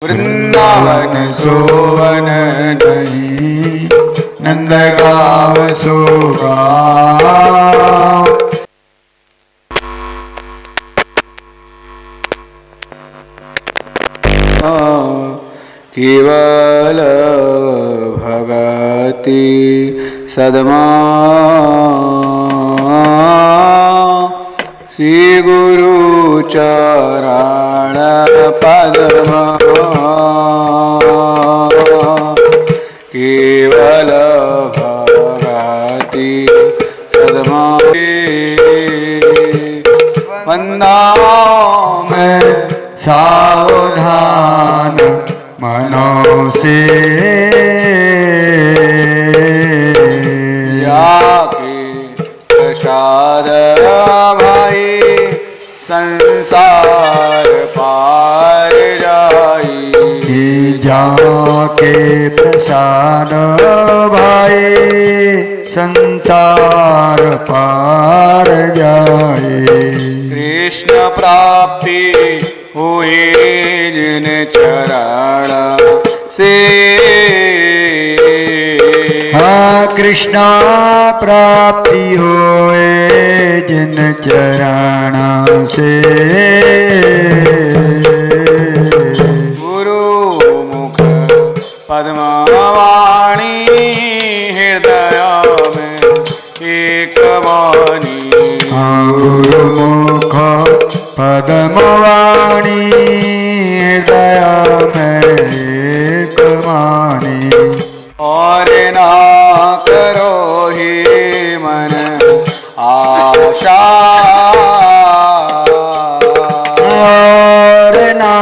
वृंदावन सोवन नहीं नंद गाव सोगा। केवल भगति सदमा श्री गुरु चरण पद्म केवल भगति सदमा वंदाओं में सावधान मनों से जाके प्रसाद भाई संसार पार जाई। जाके प्रसाद भाई संसार पार जाए। कृष्ण प्राप्ति हुई जिन चरण से हाँ कृष्ण प्राप्ति होए जिन चरण से। गुरु मुख पद्मवाणी हृदय में एक वाणी। गुरु मुख पद्मवाणी हृदय में एक वाणी। और ना करो ही मन आशा और ना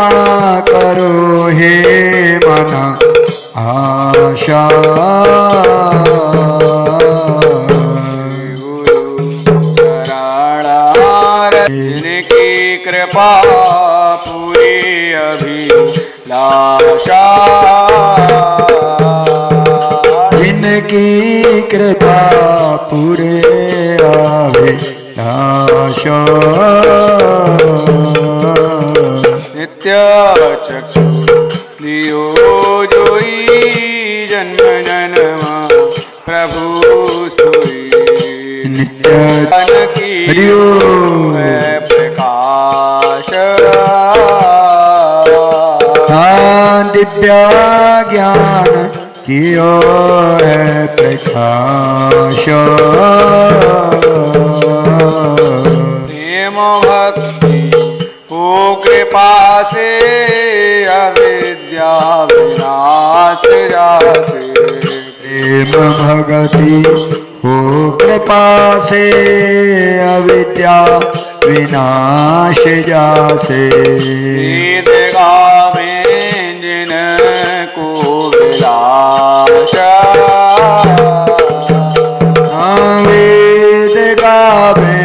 करो हे मन आशा। गुरु चरण जिनकी कृपा पूरी अभिलाषा। जिनकी कृपा पूरे अभिलाषा। नित्य चक्षु लियो जोई जन्म जन्म प्रभु सोई। नित्य की है प्रकाश दिव्य ज्ञान कियो है प्रकाश। प्रेम भक्ति हो कृपा से अविद्या विनाश जासे। प्रेम भक्ति हो कृपा से अविद्या विनाश जासे। वेद गावे जिनको विलासा वेद गावे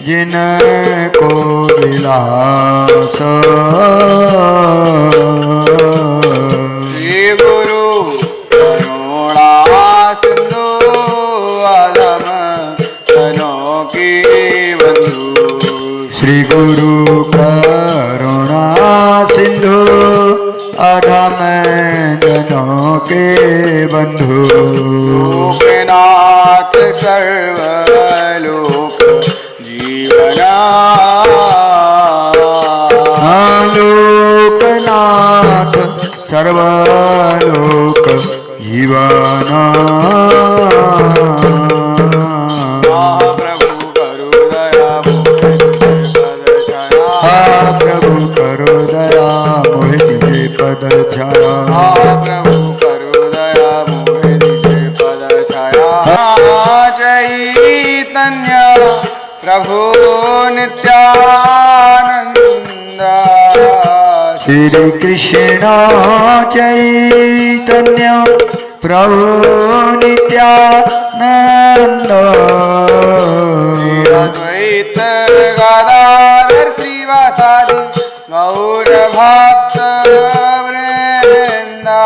जिनको विलासा। श्री गुरु करुणा सिंधु आलम तनों की बंधु। श्री गुरु करुणा सिंधु अधम जनों के बंधु। लोकनाथ सर्वलोक जीवना लोकनाथ सर्वलोक जीवना। प्रभु करो दया प्रभु करो दया मोहि निजे पद छाया। प्रभु करो दया मोहि निजे पद छाया। चैतन्य प्रभु नित्यानंद। श्री कृष्ण चैतन्य प्रभु नित्यानंद। अद्वैत गदाधर श्रीवासादि गौर भक्त वृंदा।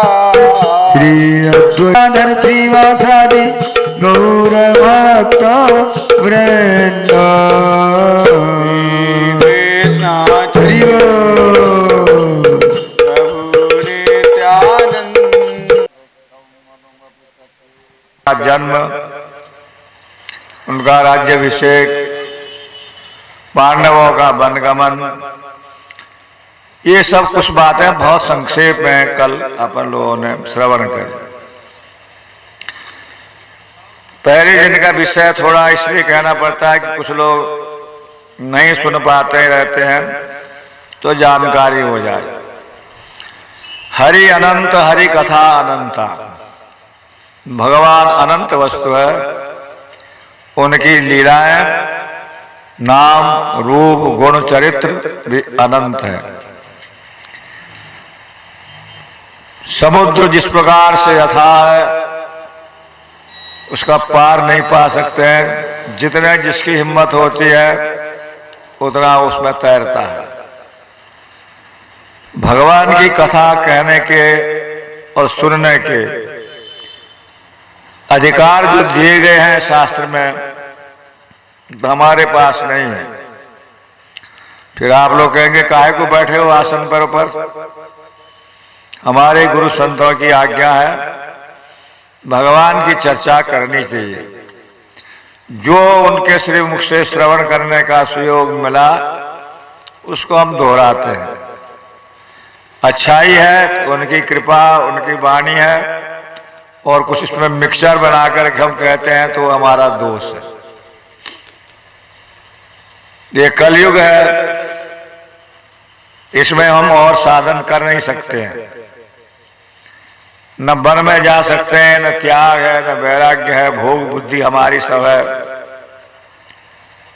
श्री अद्वैत श्रीवासादि गौर भक्त वृंदा। कृष्ण हरि प्रभु जन्म, उनका राज्याभिषेक, पांडवों का वनगमन, ये सब कुछ बातें बहुत संक्षेप में कल अपन लोगों ने श्रवण करी। पहले दिन का विषय थोड़ा इसलिए कहना पड़ता है कि कुछ लोग नहीं सुन पाते रहते हैं तो जानकारी हो जाए। हरि अनंत, हरि कथा अनंता। भगवान अनंत वस्तु है, उनकी लीलाएं, नाम, रूप, गुण, चरित्र भी अनंत है। समुद्र जिस प्रकार से अथाह है उसका पार नहीं पा सकते हैं, जितने जिसकी हिम्मत होती है उतना उसमें तैरता है। भगवान की कथा कहने के और सुनने के अधिकार जो दिए गए हैं शास्त्र में, हमारे पास नहीं है। फिर आप लोग कहेंगे काहे को बैठे हो आसन पर ऊपर? हमारे गुरु संतों की आज्ञा है भगवान की चर्चा करनी चाहिए। जो उनके श्री मुख से श्रवण करने का सुयोग मिला उसको हम दोहराते हैं। अच्छाई है तो उनकी कृपा, उनकी वाणी है, और कुछ इसमें मिक्सचर बनाकर हम कहते हैं तो हमारा दोष है। ये कलयुग है, इसमें हम और साधन कर नहीं सकते हैं। न वन में जा सकते हैं, न त्याग है, न वैराग्य है, भोग बुद्धि हमारी सब है।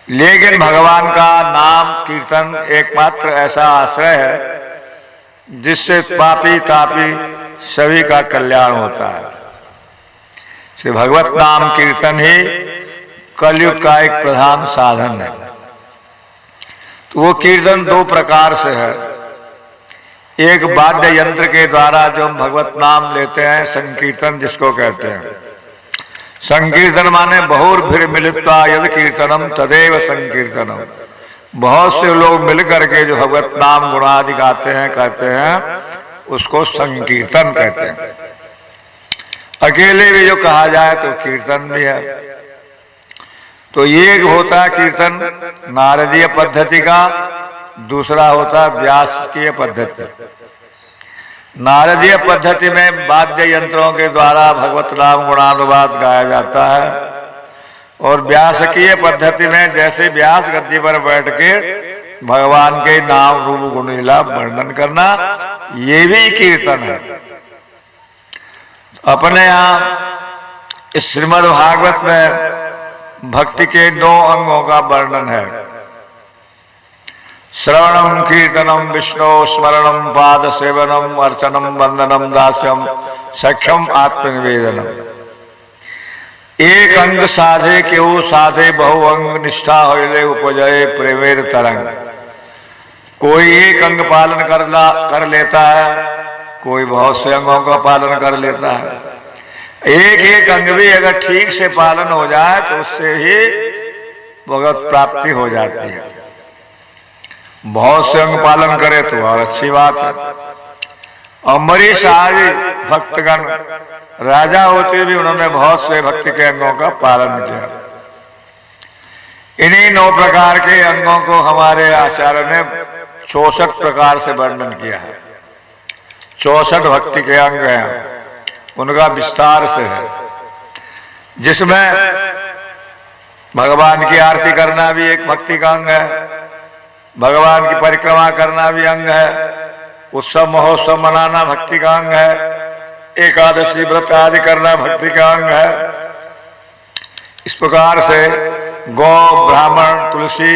लेकिन भगवान का नाम कीर्तन एकमात्र ऐसा आश्रय है जिससे पापी तापी सभी का कल्याण होता है। श्री भगवत नाम कीर्तन ही कलयुग का एक प्रधान साधन है। तो वो कीर्तन दो प्रकार से है। एक वाद्य यंत्र के द्वारा जो हम भगवत नाम लेते हैं, संकीर्तन जिसको कहते हैं। संकीर्तन माने बहुर्भिर मिलित्वा यद कीर्तनम तदेव संकीर्तनम। बहुत से लोग मिलकर के जो भगवत नाम गुणादि गाते हैं, कहते हैं, उसको संकीर्तन कहते हैं। अकेले भी जो कहा जाए तो कीर्तन भी है। तो ये होता है कीर्तन नारदीय पद्धति का, दूसरा होता है व्यासकीय पद्धति। नारदीय पद्धति में वाद्य यंत्रों के द्वारा भगवत नाम गुणानुवाद गाया जाता है, और व्यासकीय पद्धति में जैसे व्यास गद्दी पर बैठ के भगवान के नाम रूप गुण लीला वर्णन करना, ये भी कीर्तन है। अपने यहाँ श्रीमद् भागवत में भक्ति के 9 अंगों का वर्णन है। श्रवणम कीर्तनम विष्णु स्मरणम पाद सेवनम अर्चनम वंदनम दास्यम सख्यम आत्मनिवेदनम। एक अंग साधे केहू साधे बहु अंग निष्ठा होले उपजय प्रेमेर तरंग। कोई एक अंग पालन कर लेता है, कोई बहुत से अंगों का पालन कर लेता है। एक एक अंग भी अगर ठीक से पालन हो जाए तो उससे ही भगवत प्राप्ति हो जाती है। बहुत से अंग पालन करे तो और अच्छी बात है। अम्बरीश आदि भक्तगण राजा होते भी उन्होंने बहुत से भक्ति के अंगों का पालन किया। इन्हीं 9 प्रकार के अंगों को हमारे आचार्य ने 64 प्रकार से वर्णन किया है। 64 भक्ति के अंग हैं, उनका विस्तार से है। जिसमें भगवान की आरती करना भी एक भक्ति का अंग है, भगवान की परिक्रमा करना भी अंग है, उत्सव महोत्सव मनाना भक्ति का अंग है, एकादशी व्रत आदि करना भक्ति का अंग है। इस प्रकार से गौ, ब्राह्मण, तुलसी,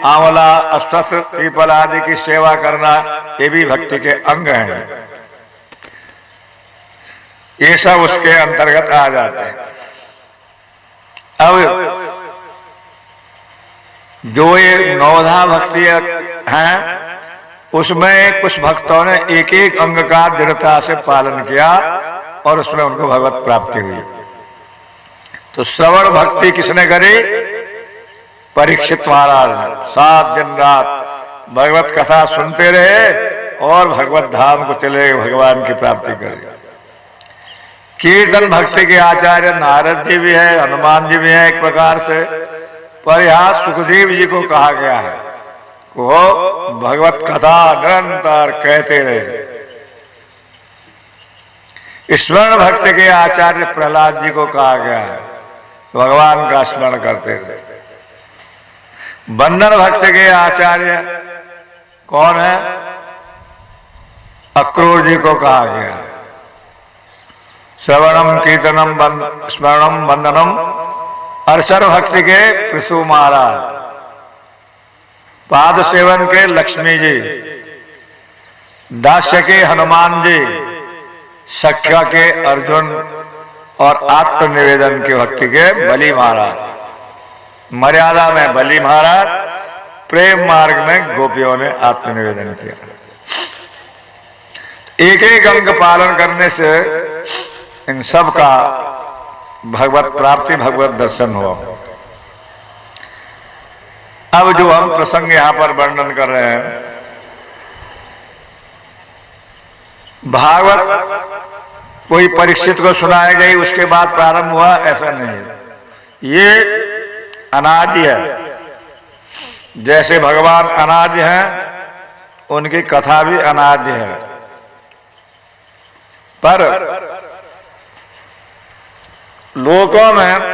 आंवला, अश्वत्थ, पीपल आदि की सेवा करना ये भी भक्ति के अंग हैं। ये सब उसके अंतर्गत आ जाते हैं। अब जो ये 9 भक्ति हैं उसमें कुछ भक्तों ने एक एक अंग का दृढ़ता से पालन किया और उसमें उनको भगवत प्राप्ति हुई। तो श्रवण भक्ति किसने करी? परीक्षित महाराज ने 7 दिन रात भगवत कथा सुनते रहे और भगवत धाम को चले, भगवान की प्राप्ति करे। कीर्तन भक्ति के आचार्य नारद जी भी है, हनुमान जी भी हैं एक प्रकार से, पर यहाँ सुखदेव जी को कहा गया है वो भगवत कथा निरंतर कहते रहे। स्मरण भक्ति के आचार्य प्रहलाद जी को कहा गया है भगवान का स्मरण करते रहे। बंधन भक्ति के आचार्य कौन है? अक्रूर जी को कहा गया है श्रवणम कीर्तनम स्मरणम बंधनम। अर्चन भक्ति के पृथु महाराज, पाद सेवन के लक्ष्मी जी, दास्य के हनुमान जी, सख्या के अर्जुन और आत्मनिवेदन के भक्ति के बलि महाराज। मर्यादा में बलि महाराज, प्रेम मार्ग में गोपियों ने आत्मनिवेदन किया। एक एक अंग पालन करने से इन सब का भगवत प्राप्ति, भगवत दर्शन हुआ। अब जो हम प्रसंग यहां पर वर्णन कर रहे हैं, भागवत कोई परीक्षित को सुनाई गई उसके बाद प्रारंभ हुआ, ऐसा नहीं है। ये अनादि है। जैसे भगवान अनादि हैं, उनकी कथा भी अनादि है। पर लोकों में,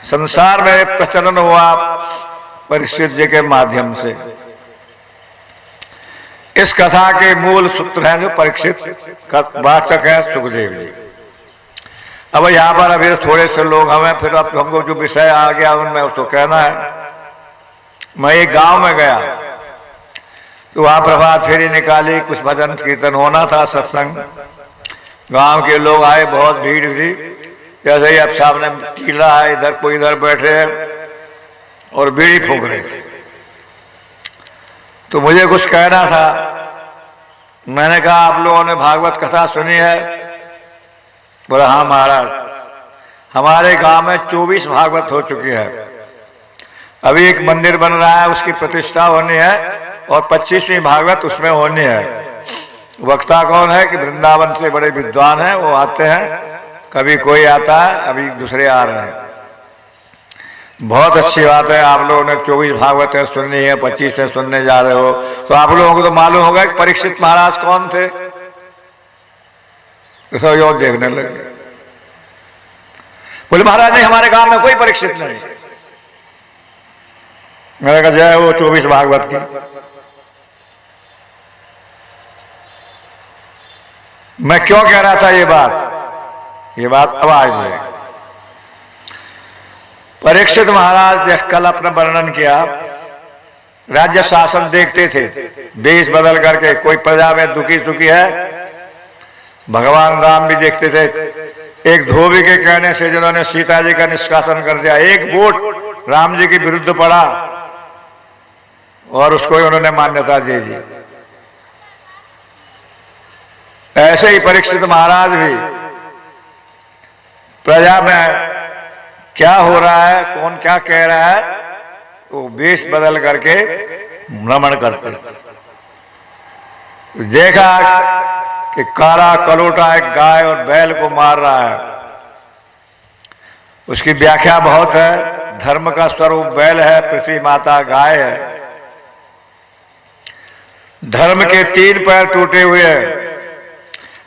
संसार में प्रचलन हुआ परीक्षित जी के माध्यम से। इस कथा के मूल सूत्र हैं जो परीक्षित वाचक हैं सुखदेव जी। अब यहाँ पर अभी थोड़े से लोग हमें, फिर अब हमको जो विषय आ गया उनमें उसको कहना है। मैं एक गांव में गया तो वहां प्रभात फेरी निकाली, कुछ भजन कीर्तन होना था, सत्संग। गांव के लोग आए, बहुत भीड़ थी। जैसे ही अब सामने टीला है, इधर कोई इधर बैठे हैं और बीड़ी फूंक रहे थे। तो मुझे कुछ कहना था। मैंने कहा आप लोगों ने भागवत कथा सुनी है? बोला हाँ महाराज, हमारे गांव में 24 भागवत हो चुकी है। अभी एक मंदिर बन रहा है, उसकी प्रतिष्ठा होनी है और 25वीं भागवत उसमें होनी है। वक्ता कौन है कि वृंदावन से बड़े विद्वान हैं, वो आते हैं, कभी कोई आता है, अभी दूसरे आ रहे हैं। बहुत अच्छी बात है, आप लोगों ने 24 भागवत है सुननी है, 25 है सुनने जा रहे हो। तो आप लोगों को तो मालूम होगा कि परीक्षित महाराज कौन थे। तो सब और देखने लगे। बोले महाराज नहीं, हमारे गांव में कोई परीक्षित नहीं। मैंने कहा जय वो 24 भागवत की। मैं क्यों कह रहा था ये बात अब आ गई है। परीक्षित महाराज ने कल अपना वर्णन किया, राज्य शासन देखते थे, देश बदल करके कोई प्रजा में दुखी सुखी है। भगवान राम भी देखते थे। एक धोबी के कहने से जिन्होंने सीता जी का निष्कासन कर दिया, एक वोट राम जी के विरुद्ध पड़ा और उसको उन्होंने मान्यता दे दी। ऐसे ही परीक्षित महाराज भी प्रजा में क्या हो रहा है, कौन क्या कह रहा है, वो वेश बदल करके भ्रमण करते। देखा कि काला कलोटा एक गाय और बैल को मार रहा है। उसकी व्याख्या बहुत है। धर्म का स्वरूप बैल है, पृथ्वी माता गाय है। धर्म के 3 पैर टूटे हुए हैं,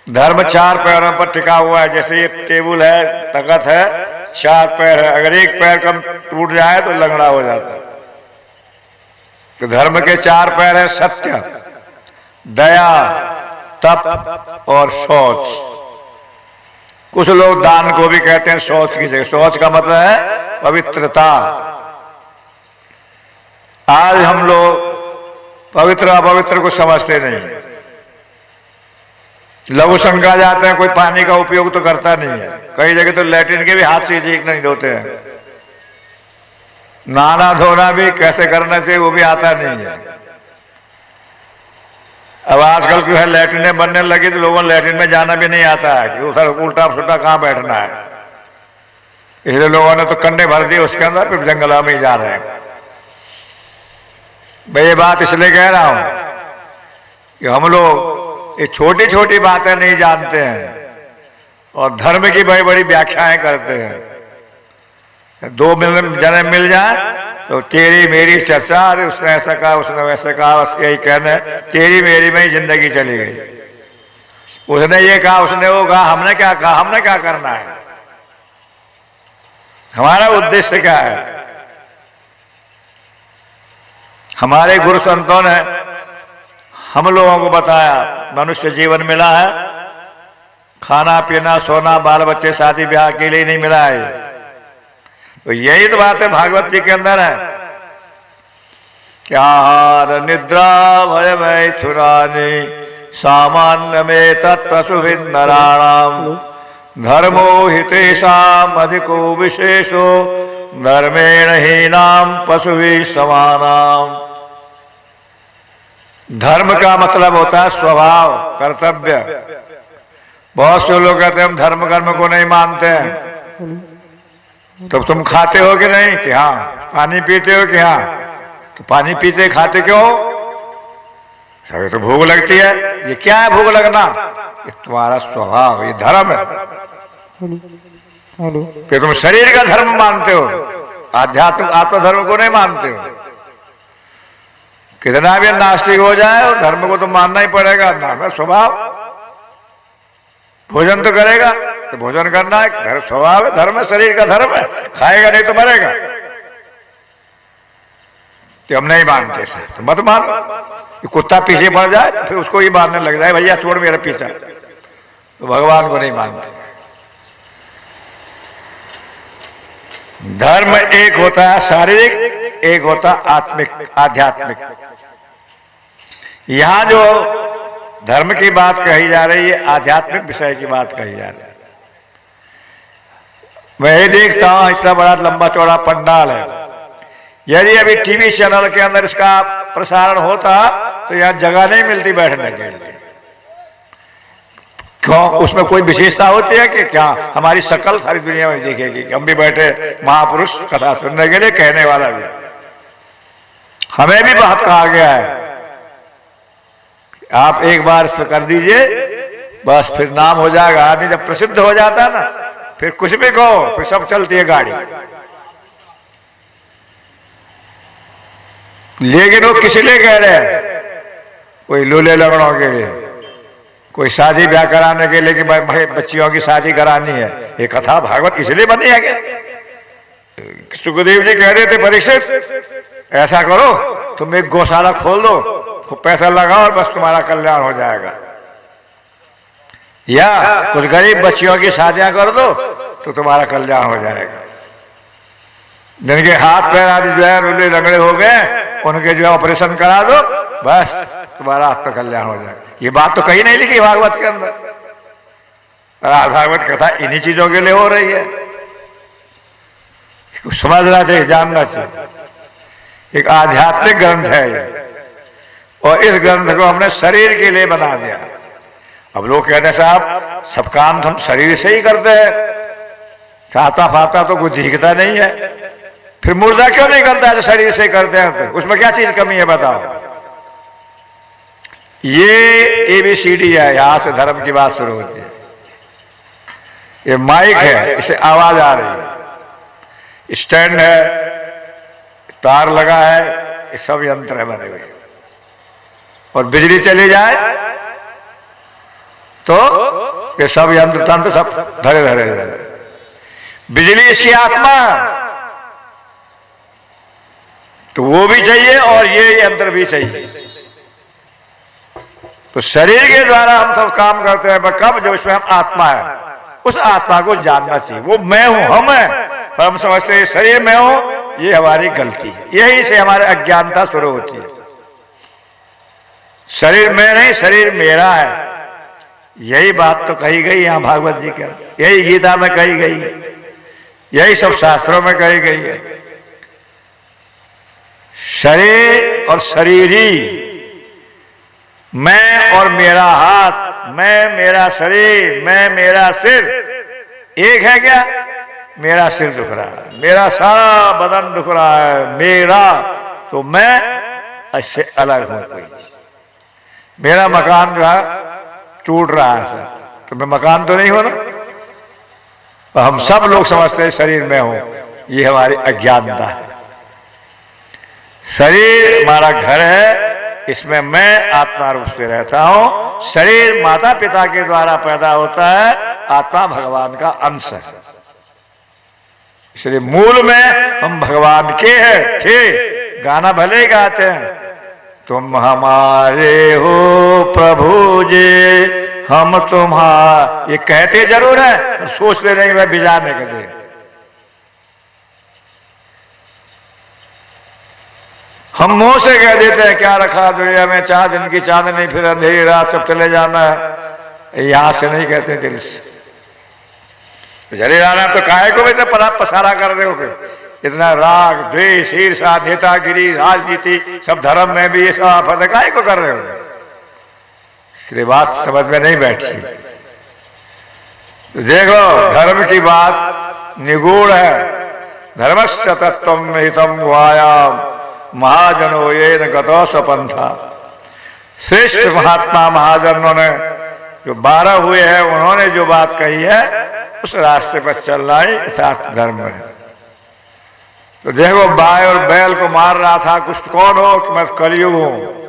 धर्म 4 पैरों पर टिका हुआ है। जैसे ये टेबल है, तख्त है, 4 पैर है। अगर एक पैर कम टूट जाए तो लंगड़ा हो जाता है। तो धर्म के 4 पैर है, सत्य, दया, तप और शौच। कुछ लोग दान को भी कहते हैं शौच की जगह। शौच का मतलब है पवित्रता। आज हम लोग पवित्र अपवित्र को समझते नहीं। लघु शंका जाते हैं, कोई पानी का उपयोग तो करता नहीं है। कई जगह तो लैट्रिन के भी हाथ से ठीक नहीं धोते हैं। नहाना धोना भी कैसे करना चाहिए वो भी आता नहीं है। अब आजकल जो है लैट्रिन बनने लगी तो लोगों को लैट्रिन में जाना भी नहीं आता है कि उधर उल्टा सुल्टा कहाँ बैठना है। इसलिए लोगों ने तो कंडे भर दिए उसके अंदर, फिर जंगलों में ही जा रहे हैं। मैं ये बात इसलिए कह रहा हूं कि हम लोग ये छोटी छोटी बातें नहीं जानते हैं। और धर्म की बड़ी बड़ी व्याख्याएं करते हैं। दो जने मिल जाए तो तेरी मेरी चर्चा, अरे उसने ऐसा कहा उसने वैसे कहा, बस यही कहना, तेरी मेरी में ही जिंदगी चली गई। उसने ये कहा उसने वो कहा, हमने क्या कहा, हमने क्या करना है, हमारा उद्देश्य क्या है। हमारे गुरु संतों ने हम लोगों को बताया मनुष्य जीवन मिला है, खाना पीना सोना बाल बच्चे शादी ब्याह के लिए नहीं मिला है। तो यही तो बात है भागवत जी के अंदर है कि आहार निद्रा भय मैथुनानि सामान्य में तत्पशुभिन्नराणाम धर्मो हितेषाम अधिको विशेषो धर्मेण हीनाम पशुभिः समानाम। धर्म का मतलब होता है स्वभाव, कर्तव्य। बहुत से लोग कहते हैं हम धर्म कर्म को नहीं मानते हैं। तो तुम खाते हो कि नहीं? कि हाँ। पानी पीते हो कि हाँ? तो पानी पीते खाते क्यों? सभी तो भूख लगती है। ये क्या है भूख लगना? ये तुम्हारा स्वभाव, ये धर्म है। फिर तुम शरीर का धर्म मानते हो, आध्यात्मिक आत्मधर्म को नहीं मानते हो। कितना भी नास्तिक हो जाए और धर्म को तो मानना ही पड़ेगा। धर्म स्वभाव, भोजन तो करेगा तो भोजन करना है, धर्म स्वभाव है, धर्म है, शरीर का धर्म है। खाएगा नहीं तो मरेगा। तो हम नहीं मानते से तो मत मानो। ये कुत्ता पीछे पड़ जाए तो फिर उसको ही मारने लग जाए, भैया छोड़ मेरा पीछा। तो भगवान को नहीं मानते। धर्म एक होता है शारीरिक, एक होता है आत्मिक आध्यात्मिक। यहां जो धर्म की बात कही जा रही है, आध्यात्मिक विषय की बात कही जा रही है। मैं ये देखता हूं इतना बड़ा लंबा चौड़ा पंडाल है, यदि अभी टीवी चैनल के अंदर इसका प्रसारण होता तो यहां जगह नहीं मिलती बैठने के लिए। क्यों? उसमें कोई विशेषता होती है कि क्या हमारी शक्ल सारी दुनिया में देखेगी कि हम भी बैठे महापुरुष कथा सुनने के लिए, कहने वाला भी। हमें भी बहुत कहा गया है आप एक बार इस पर कर दीजिए, बस फिर नाम हो जाएगा। आदमी जब प्रसिद्ध हो जाता है ना, फिर कुछ भी कहो फिर सब चलती है गाड़ी। लेकिन वो किस लिए कह रहे हैं? कोई लूले लगड़ों के लिए, कोई शादी ब्याह कराने के लिए कि भाई बच्चियों की शादी करानी है। ये कथा भागवत इसलिए बनी है क्या? सुखदेव जी कह रहे थे परीक्षित ऐसा करो, तुम एक गौशाला खोल दो, खूब पैसा लगाओ और बस तुम्हारा कल्याण हो जाएगा। या कुछ गरीब बच्चियों की शादियां कर दो तो तुम्हारा कल्याण हो जाएगा। जिनके हाथ पैर आदि जो है लुले लगड़े हो गए, उनके जो है ऑपरेशन करा दो, बस तुम्हारा आत्म कल्याण हो जाएगा। ये बात तो कहीं नहीं लिखी भागवत के अंदर। भागवत कथा इन्हीं चीजों के लिए हो रही है। समझना चाहिए, जानना चाहिए। एक आध्यात्मिक ग्रंथ है ये, और इस ग्रंथ को हमने शरीर के लिए बना दिया। अब लोग कहते हैं साहब सब काम हम शरीर से ही करते हैं, छाता फाता तो कुछ दिखता नहीं है, फिर मुर्दा क्यों नहीं करता है? तो शरीर से करते हैं, तो उसमें क्या चीज कमी है बताओ? ये ABCD है, यहां से धर्म की बात शुरू होती है। ये माइक है, इसे आवाज आ रही है, स्टैंड है, तार लगा है, ये सब यंत्र है बने हुए। और बिजली चली जाए तो ये सब यंत्र तंत्र सब धरे धरे धरे। बिजली इसकी आत्मा, तो वो भी चाहिए और ये यंत्र भी चाहिए। तो शरीर के द्वारा हम सब काम करते हैं, कब? जब इसमें हम आत्मा है, उस आत्मा को जानना चाहिए। वो मैं हूं, हम है, पर हम समझते हैं शरीर में हूं, ये हमारी गलती है। यही से हमारी अज्ञानता शुरू होती है। शरीर में नहीं, शरीर मेरा है। यही बात तो कही गई यहां भागवत जी के, यही गीता में कही गई है, यही सब शास्त्रों में कही गई है। शरीर और शरीरी, मैं और मेरा हाथ, मैं मेरा शरीर, मैं मेरा सिर एक है क्या? मेरा सिर दुख रहा है, मेरा सारा बदन दुख रहा है, मेरा तो मैं इससे अलग हूं। कोई मेरा मकान जो है टूट रहा है सर, तो मैं मकान तो नहीं हो ना, और हम सब लोग समझते हैं शरीर में हूं, ये हमारी अज्ञानता है। शरीर हमारा घर है, इसमें मैं आत्मा रूप से रहता हूं। शरीर माता पिता के द्वारा पैदा होता है, आत्मा भगवान का अंश है। इसलिए मूल में हम भगवान के हैं, थे। गाना भले ही गाते हैं, तुम हमारे हो प्रभु जी हम तुम्हारे, ये कहते जरूर है, सोच ले रहे मैं बिजाने के लिए। हम मुंह से कह देते हैं क्या रखा दुनिया में, 4 दिन की चांदनी फिर अंधेरी रात, सब चले जाना है। यहां से नहीं कहते दिल से। चले जाना तो काहे को इतना पसारा कर रहे हो कि इतना राग द्वेष ईर्षा नेतागिरी राजनीति सब धर्म में भी ये सब आफत काहे को कर रहे हो? इसलिए बात समझ में नहीं बैठी। तो देखो धर्म की बात निगूढ़ है। धर्मस्य तत्त्वं हितं गुहायाम महाजनो ये न गतो स्वपंथा। श्रेष्ठ महात्मा महाजनों ने जो 12 हुए हैं, उन्होंने जो बात कही है उस रास्ते पर चलना ही यथार्थ धर्म है। तो देखो गाय और बैल को मार रहा था, कुछ कौन हो कि मैं कलयुग हूं।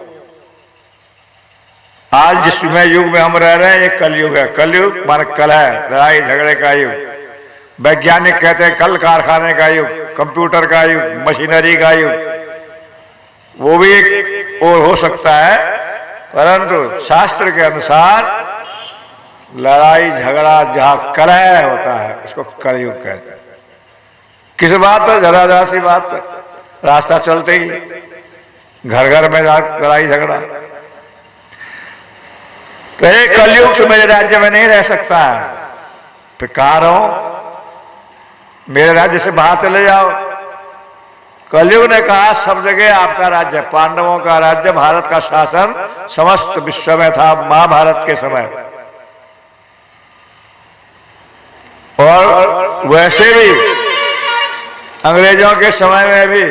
आज जिस युग में हम रह रहे हैं ये कलयुग है। कलयुग मान कल है, लड़ाई झगड़े का युग। वैज्ञानिक कहते हैं कल कारखाने का युग, कंप्यूटर का युग, मशीनरी का युग। वो भी एक और हो सकता है, परंतु शास्त्र के अनुसार लड़ाई झगड़ा जहां कलह होता है उसको कलयुग कहते हैं। किस बात पर? जरा सी बात पर, रास्ता चलते ही घर घर में लड़ाई झगड़ा। तो एक कलयुग तो मेरे राज्य में नहीं रह सकता है, फिर कहां रहो? मेरे राज्य से बाहर चले जाओ। कलयुग ने कहा सब जगह आपका राज्य, पांडवों का राज्य, भारत का शासन समस्त विश्व में था महाभारत के समय। और वैसे भी अंग्रेजों के समय में भी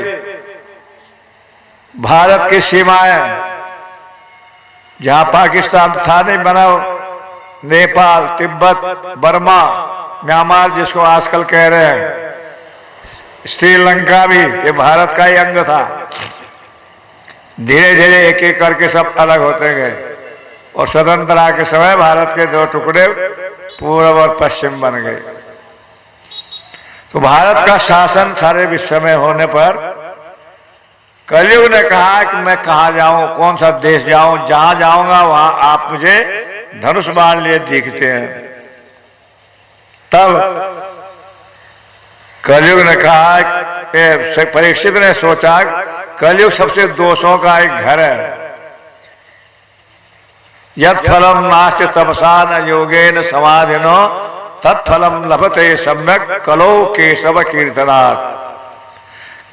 भारत की सीमाएं, जहां पाकिस्तान था नहीं बना, नेपाल, तिब्बत, बर्मा, म्यांमार जिसको आजकल कह रहे हैं, श्रीलंका भी ये भारत का ही अंग था। धीरे धीरे एक एक करके सब अलग होते गए और स्वतंत्रता के समय भारत के 2 टुकड़े पूर्व और पश्चिम बन गए। तो भारत का शासन सारे विश्व में होने पर कलयुग ने कहा कि मैं कहां जाऊं, कौन सा देश जाऊं, जहां जाऊंगा वहां आप मुझे धनुष बाण लिए दिखते हैं। तब कलयुग ने कहा, परीक्षित ने सोचा कलयुग सबसे दोषों का एक घर है। यद फलम नास्ति तपसा न योगेन समाधिनो तत्फलम लभते सम्यक कलो केशव कीर्तनात्।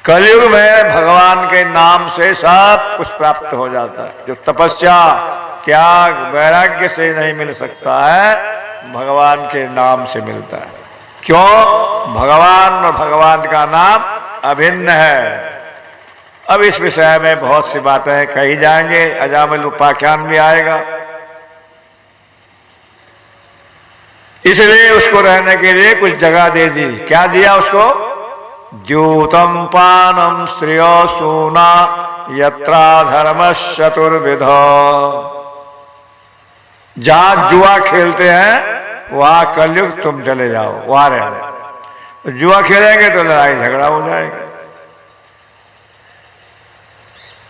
कलयुग में भगवान के नाम से सब कुछ प्राप्त हो जाता है। जो तपस्या त्याग वैराग्य से नहीं मिल सकता है, भगवान के नाम से मिलता है। क्यों? भगवान और भगवान का नाम अभिन्न है। अब इस विषय में बहुत सी बातें कही जाएंगे, अजामिल उपाख्यान भी आएगा। इसलिए उसको रहने के लिए कुछ जगह दे दी। क्या दिया उसको? द्यूतम पानम स्त्रियो सूना यत्रा धर्म चतुर्विध। जहां जुआ खेलते हैं वहां कलयुग तुम चले जाओ, वहां रहने। जुआ खेलेंगे तो लड़ाई झगड़ा हो जाएगा।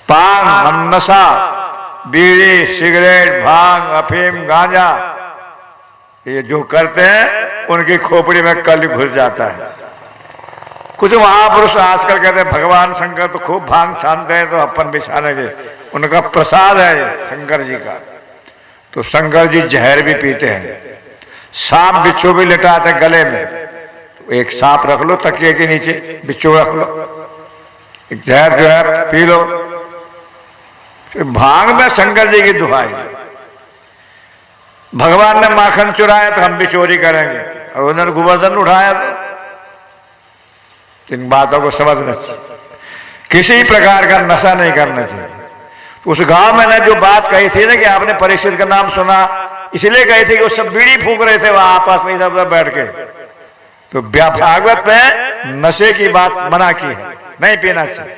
पान, नशा, बीड़ी, सिगरेट, भांग, अफीम, गांजा, ये जो करते हैं उनकी खोपड़ी में कलयुग घुस जाता है। कुछ महापुरुष आजकल कहते हैं भगवान शंकर तो खूब भांग छानते हैं तो अपन भी छानेंगे, उनका प्रसाद है शंकर जी का। तो शंकर जी जहर भी पीते हैं, सांप बिच्छू भी लिटाते गले में। तो एक सांप रख लो तकिए के नीचे, बिच्छू रख लो, एक जहर जो है पी लो। भांग में शंकर जी की दुहाई। भगवान ने माखन चुराया तो हम भी चोरी करेंगे, और उन्होंने गोवर्धन उठाया तो इन बातों को समझना चाहिए। किसी प्रकार का नशा नहीं करना चाहिए। तो उस गांव में ने जो बात कही थी ना कि आपने परीक्षित का नाम सुना, इसलिए कही थी कि वो सब बीड़ी फूंक रहे थे वहां आपस में इधर उधर बैठ के। तो भागवत में नशे की बात मना की है, नहीं पीना चाहिए।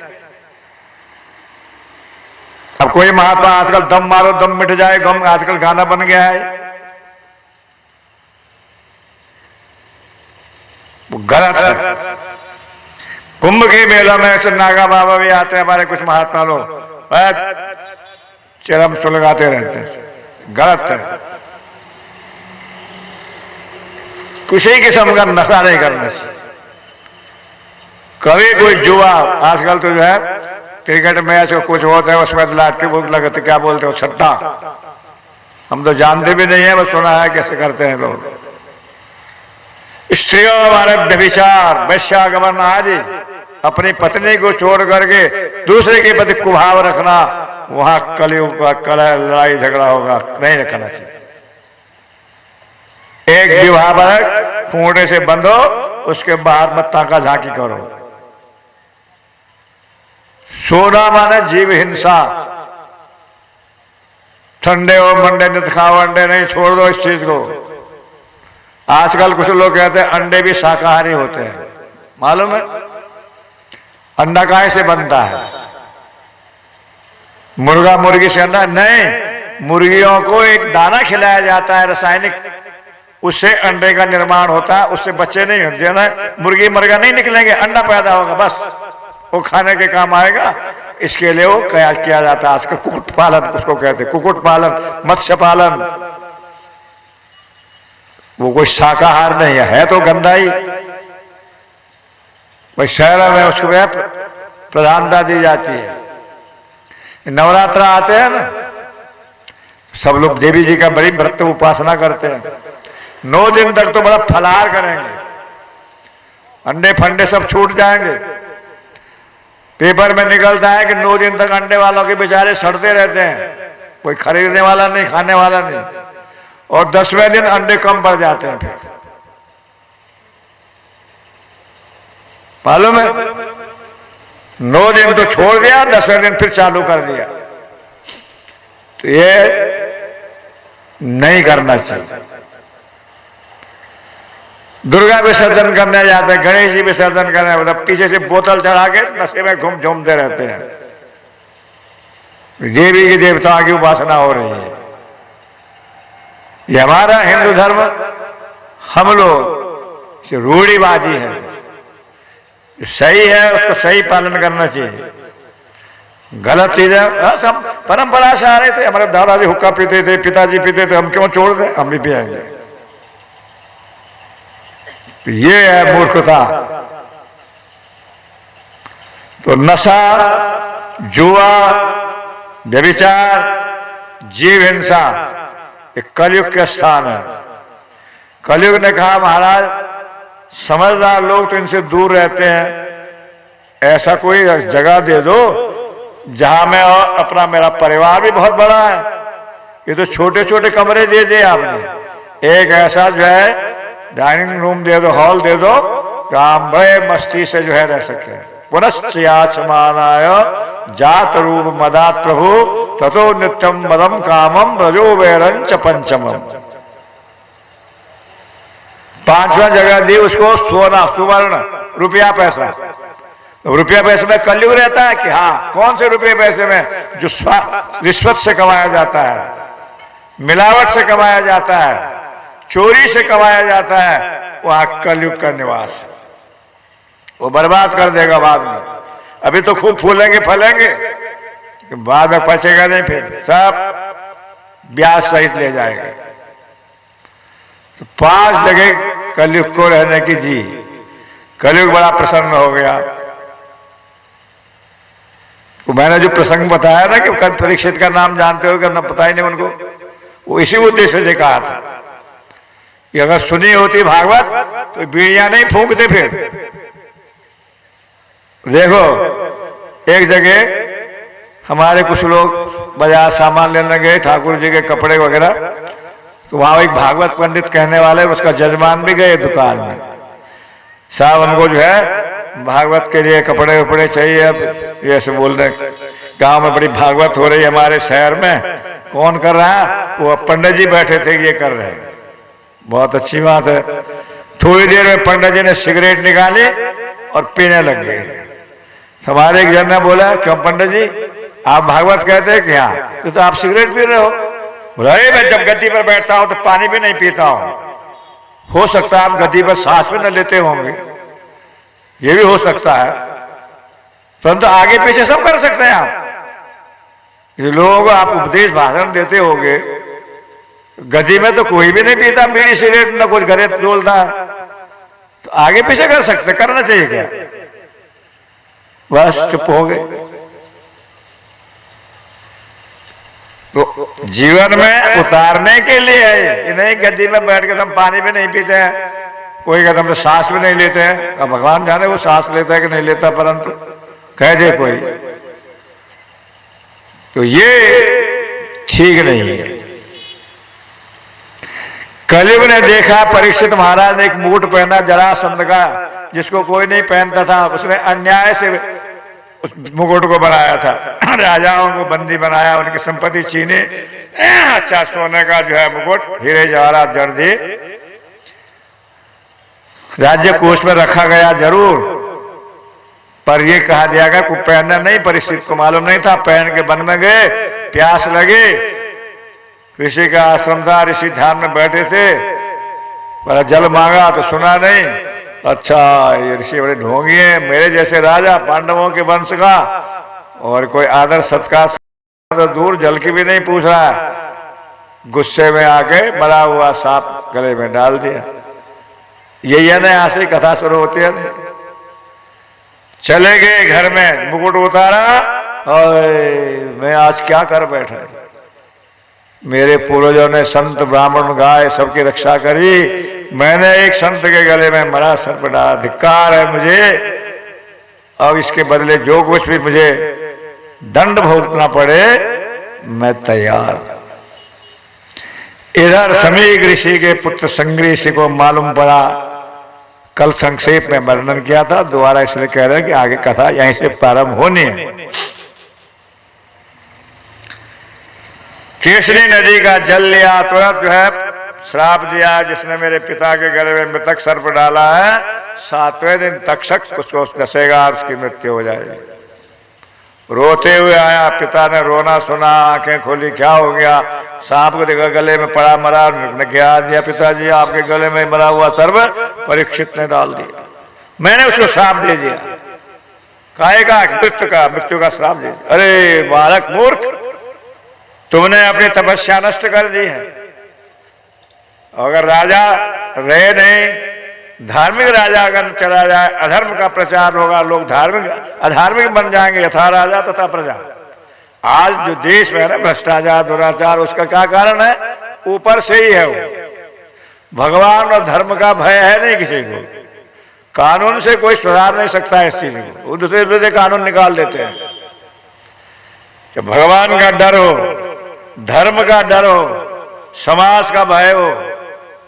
अब कोई महात्मा आजकल दम मारो दम मिट जाए गम, आजकल गाना बन गया है, वो गलत है। कुंभ के मेला में ऐसे नागा बाबा भी आते हैं, हमारे कुछ महात्मा लोग चिरम सुलगाते रहते हैं, गलत है। किसी किस्म का नशा नहीं करना चाहिए। कभी कोई जुआ, आजकल तो जो है क्रिकेट मैच कुछ होता है उसमें लाट के भूख लगते, क्या बोलते हो, छट्टा, हम तो जानते भी नहीं है, बस सुना है कैसे करते हैं लोग। स्त्रियों हमारे व्यभिचार वैश्यागमन आदि, अपनी पत्नी को छोड़ करके दूसरे के प्रति कुभाव रखना, वहां कलयुग का कलह लड़ाई झगड़ा होगा, नहीं रखना चाहिए। एक विवाह पर खूंटे से बंधो, उसके बाहर मत ताका झांकी करो। सोना माने जीव हिंसा, ठंडे हो मंडे नित खाओ अंडे नहीं, छोड़ दो इस चीज को। आजकल कुछ लोग कहते हैं अंडे भी शाकाहारी होते हैं, मालूम है? अंडा काहे से बनता है? मुर्गा मुर्गी से अंडा नहीं, मुर्गियों को एक दाना खिलाया जाता है रासायनिक, उससे अंडे का निर्माण होता है, उससे बच्चे नहीं होते ना, मुर्गी मुर्गा नहीं निकलेंगे, अंडा पैदा होगा, बस वो खाने के काम आएगा। इसके लिए वो किया जाता है आजकल कुक्कुट पालन, उसको कहते हैं कुक्कुट पालन, मत्स्य पालन। वो कोई शाकाहार नहीं है तो गंदा ही। भाई शहरों में उसको प्रधानता दी जाती है। नवरात्र आते हैं ना, सब लोग देवी जी का बड़ी व्रत उपासना करते हैं, 9 दिन तक तो बड़ा फलाहार करेंगे, अंडे फंडे सब छूट जाएंगे। पेपर में निकलता है कि 9 दिन तक अंडे वालों के बेचारे सड़ते रहते हैं, कोई खरीदने वाला नहीं, खाने वाला नहीं, और 10वें दिन अंडे कम पड़ जाते हैं। फिर मालूम है, 9 दिन तो छोड़ दिया, 10वें दिन फिर चालू कर दिया। तो ये नहीं करना चाहिए। दुर्गा विसर्जन करने जाते हैं, गणेश जी विसर्जन करने, मतलब पीछे से बोतल चढ़ा के नशे में झूमते रहते हैं। देवी की देवताओं की उपासना हो रही है। ये हमारा हिंदू धर्म, हम लोग रूढ़िवादी है, सही है उसको सही पालन करना चाहिए। गलत चीज है, सब परंपरा से आ रहे थे, हमारे दादाजी हुक्का पीते थे, पिताजी पीते थे, हम क्यों छोड़ दें, हम भी पिएंगे। ये है मूर्खता। तो नशा, जुआ, व्यभिचार, जीव हिंसा, ये कलयुग के स्थान है। कलयुग ने कहा महाराज समझदार लोग तो इनसे दूर रहते हैं, ऐसा कोई जगह दे दो जहां मैं और अपना मेरा परिवार भी बहुत बड़ा है। ये तो छोटे छोटे कमरे दे दिए आपने, एक ऐसा जो है डाइनिंग रूम दे दो, हॉल दे दो, जहां बड़े मस्ती से जो है रह सके। पुनश्चयाचमानाय जात रूप मदात प्रभु ततो नित्यम मदम कामम ब्रजो वैरंच पंचमम। 5वां जगह दी उसको सोना, सुवर्ण, रुपया पैसा। रुपया पैसे में कलयुग रहता है कि हाँ, कौन से रुपये पैसे में? जो रिश्वत से कमाया जाता है, मिलावट से कमाया जाता है, चोरी से कमाया जाता है, वहां कलयुग का निवास। वो बर्बाद कर देगा बाद में। अभी तो खूब फूलेंगे फलेंगे, बाद में पचेगा नहीं, फिर सब ब्याज सहित ले जाएगा। तो 5 जगह कलयुग को रहने की जी। कलयुग बड़ा प्रसन्न हो गया। तो मैंने जो प्रसंग बताया ना कि कल परीक्षित का नाम जानते हो कि ना, पता ही नहीं उनको, वो इसी उद्देश्य से कहा था कि अगर सुनी होती भागवत तो बीड़ियां नहीं फूंकते। फिर देखो, एक जगह हमारे कुछ लोग बाजार सामान लेने गए, ठाकुर जी के कपड़े वगैरह, तो वहां एक भागवत पंडित कहने वाले, उसका जजमान भी गए दुकान में। साहब हमको जो है भागवत के लिए कपड़े वपड़े चाहिए। अब ये ऐसे बोल रहे, गांव में बड़ी भागवत हो रही है हमारे शहर में, कौन कर रहा है? वो पंडित जी बैठे थे, ये कर रहे हैं। बहुत अच्छी बात है। थोड़ी देर में पंडित जी ने सिगरेट निकाली और पीने लग गए। हमारे एक जन ने बोला, क्यों पंडित जी आप भागवत कहते हैं कि हाँ, तो आप सिगरेट पी रहे हो? बोला, मैं जब गद्दी पर बैठता हूं तो पानी भी नहीं पीता हूं। हो सकता है आप गद्दी पर सांस भी न लेते होंगे, ये भी हो सकता है, परंतु आगे पीछे सब कर सकते हैं आप। ये लोग आप उपदेश भाषण देते होंगे, गद्दी में तो कोई भी नहीं पीता बीड़ी सिगरेट, न कुछ घरे डोलता है, तो आगे पीछे कर सकते, करना चाहिए क्या? बस चुप हो गए। तो जीवन में उतारने के लिए है, नहीं गद्दी में बैठ के हम पानी भी नहीं पीते हैं, कोई कहता हम सांस भी नहीं लेते हैं। अब भगवान जाने वो सांस लेता है कि नहीं लेता, परंतु कह दे कोई, तो ये ठीक नहीं है। कलयुग ने देखा, परीक्षित महाराज ने एक मुकुट पहना जरासंध का, जिसको कोई नहीं पहनता था। उसने अन्याय से उस मुकुट को बनाया था, राजाओं को बंदी बनाया, उनकी संपत्ति छीने, अच्छा सोने का जो है मुकुट, हीरे जवाहरात जर्दी राज्य कोष में रखा गया जरूर, पर यह कहा दिया गया को पहनना नहीं। परिस्थिति को मालूम नहीं था, पहन के वन में गए, प्यास लगे, ऋषि का आश्रम था, ऋषि ध्यान में बैठे थे, पर जल मांगा तो सुना नहीं। अच्छा ये ऋषि बड़े ढोंगी हैं, मेरे जैसे राजा पांडवों के वंश का, और कोई आदर सत्कार तो दूर, जल की भी नहीं पूछ रहा है। गुस्से में आके मरा हुआ सांप गले में डाल दिया। यही है ना, यहां से कथा शुरू होती है। चले गए घर में, मुकुट उतारा, और मैं आज क्या कर बैठा, मेरे पूर्वजों ने संत ब्राह्मण गाय सबकी रक्षा करी, मैंने एक संत के गले में मरा सर्प डाला, धिक्कार है मुझे, अब इसके बदले जो कुछ भी मुझे दंड भुगतना पड़े मैं तैयार। इधर समीक ऋषि के पुत्र संग्री ऋषि को मालूम पड़ा, कल संक्षेप में वर्णन किया था, दोबारा इसलिए कह रहे हैं कि आगे कथा यहीं से प्रारंभ होनी है। केसरी नदी का जल लिया, तुरंत जो है श्राप दिया, जिसने मेरे पिता के गले में मृतक सर्प डाला है, 7वें दिन तक्षक उसको डसेगा और उसकी मृत्यु हो जाएगी। रोते हुए आया, पिता ने रोना सुना, आंखें खोली, क्या हो गया? सांप को देखा गले में पड़ा मरा, ने क्या दिया, पिताजी आपके गले में मरा हुआ सर्प परीक्षित ने डाल दिया, मैंने उसको श्राप दे दिया। काहे का? मृत्यु का श्राप दे दिया। अरे बालक मूर्ख, तुमने अपनी तपस्या नष्ट कर दी है। अगर राजा रहे नहीं, धार्मिक राजा अगर चला जाए, अधर्म का प्रचार होगा, लोग धार्मिक अधार्मिक बन जाएंगे, यथा राजा तथा प्रजा। आज जो देश में है ना भ्रष्टाचार दुराचार, उसका क्या कारण है? ऊपर से ही है वो। भगवान और धर्म का भय है नहीं किसी को, कानून से कोई सुधार नहीं सकता है इस चीज को, वो दूसरे कानून निकाल देते हैं। कि भगवान का डर हो, धर्म का डर हो, समाज का भय हो,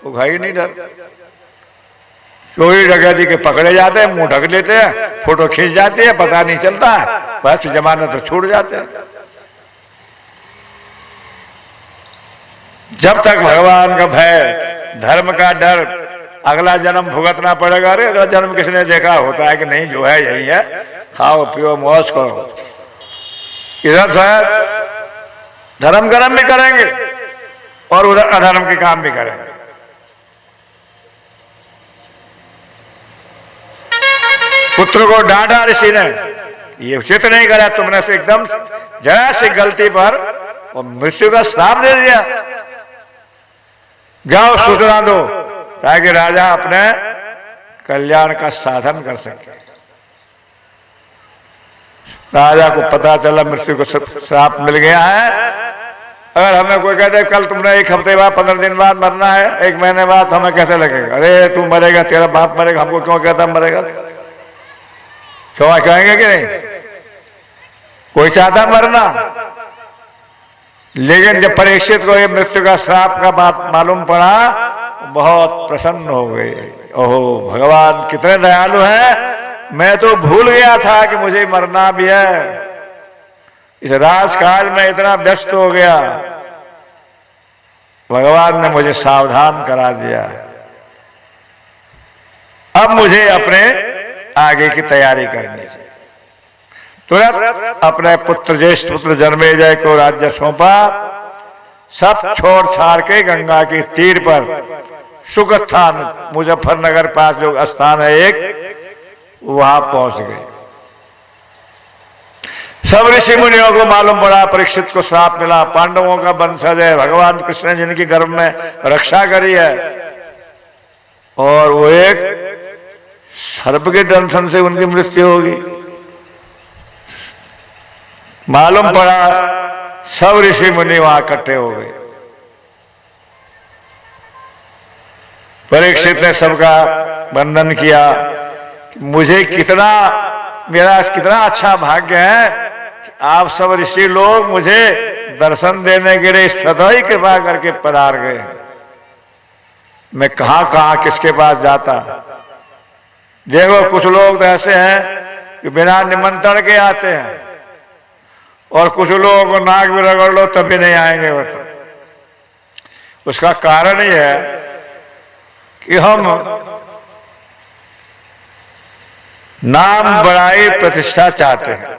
वो भाई नहीं डर। चोरी डकैती के पकड़े जाते हैं, मुंह ढक लेते हैं, फोटो खींच जाती है, पता नहीं चलता है, बस जमानत तो छूट जाते हैं। जब तक भगवान का भय, धर्म का डर, अगला जन्म भुगतना पड़ेगा। अरे अगला जन्म किसने देखा? होता है कि नहीं, जो है यही है, खाओ पियो मौज करो। इधर धर्म कर्म भी करेंगे और उधर अधर्म के काम भी करेंगे। पुत्र को डांटा ऋषि ने, ये उचित नहीं करा तुमने, से एकदम जरा सी गलती पर वो मृत्यु का श्राप दे दिया। जाओ सूचना दो ताकि राजा अपने कल्याण का साधन कर सके। राजा को पता चला मृत्यु को श्राप मिल गया है। अगर हमें कोई कहते कल तुमने 1 हफ्ते बाद 15 दिन बाद मरना है, 1 महीने बाद, हमें कैसे लगेगा? अरे तू मरेगा, तेरा बाप मरेगा, हमको क्यों कहता मरेगा? क्यों कहेंगे कि नहीं? कोई चाहता मरना। लेकिन जब परीक्षित को ये मृत्यु का श्राप का बात मालूम पड़ा, बहुत प्रसन्न हो गए। ओहो भगवान कितने दयालु हैं, मैं तो भूल गया था कि मुझे मरना भी है। इस राजकाज में इतना व्यस्त हो गया, भगवान ने मुझे सावधान करा दिया। अब मुझे अपने आगे की तैयारी करनी चाहिए। तुरंत अपने पुत्र ज्येष्ठ पुत्र जन्मेजय को राज्य सौंपा। सब छोड़ छाड़ के गंगा के तीर पर सुखस्थान मुजफ्फरनगर पास जो स्थान है एक, वहां पहुंच गए। सब ऋषि मुनियों को मालूम पड़ा परीक्षित को श्राप मिला, पांडवों का वंशज है, भगवान कृष्ण ने जिनकी गर्भ में रक्षा करी है, और वो एक सर्प के दंशन से उनकी मृत्यु होगी। मालूम पड़ा, सब ऋषि मुनि वहां इकट्ठे हो गए। परीक्षित ने सबका वंदन किया। मुझे मेरा कितना अच्छा भाग्य है कि आप सब ऋषि लोग मुझे दर्शन देने के लिए सदा ही कृपा करके पधार गए। मैं कहां कहां किसके पास जाता। देखो कुछ लोग तो ऐसे हैं कि बिना निमंत्रण के आते हैं, और कुछ लोगों को नाक भी रगड़ लो तब भी नहीं आएंगे। वो तो उसका कारण ही है कि हम नाम बड़ाई प्रतिष्ठा चाहते हैं।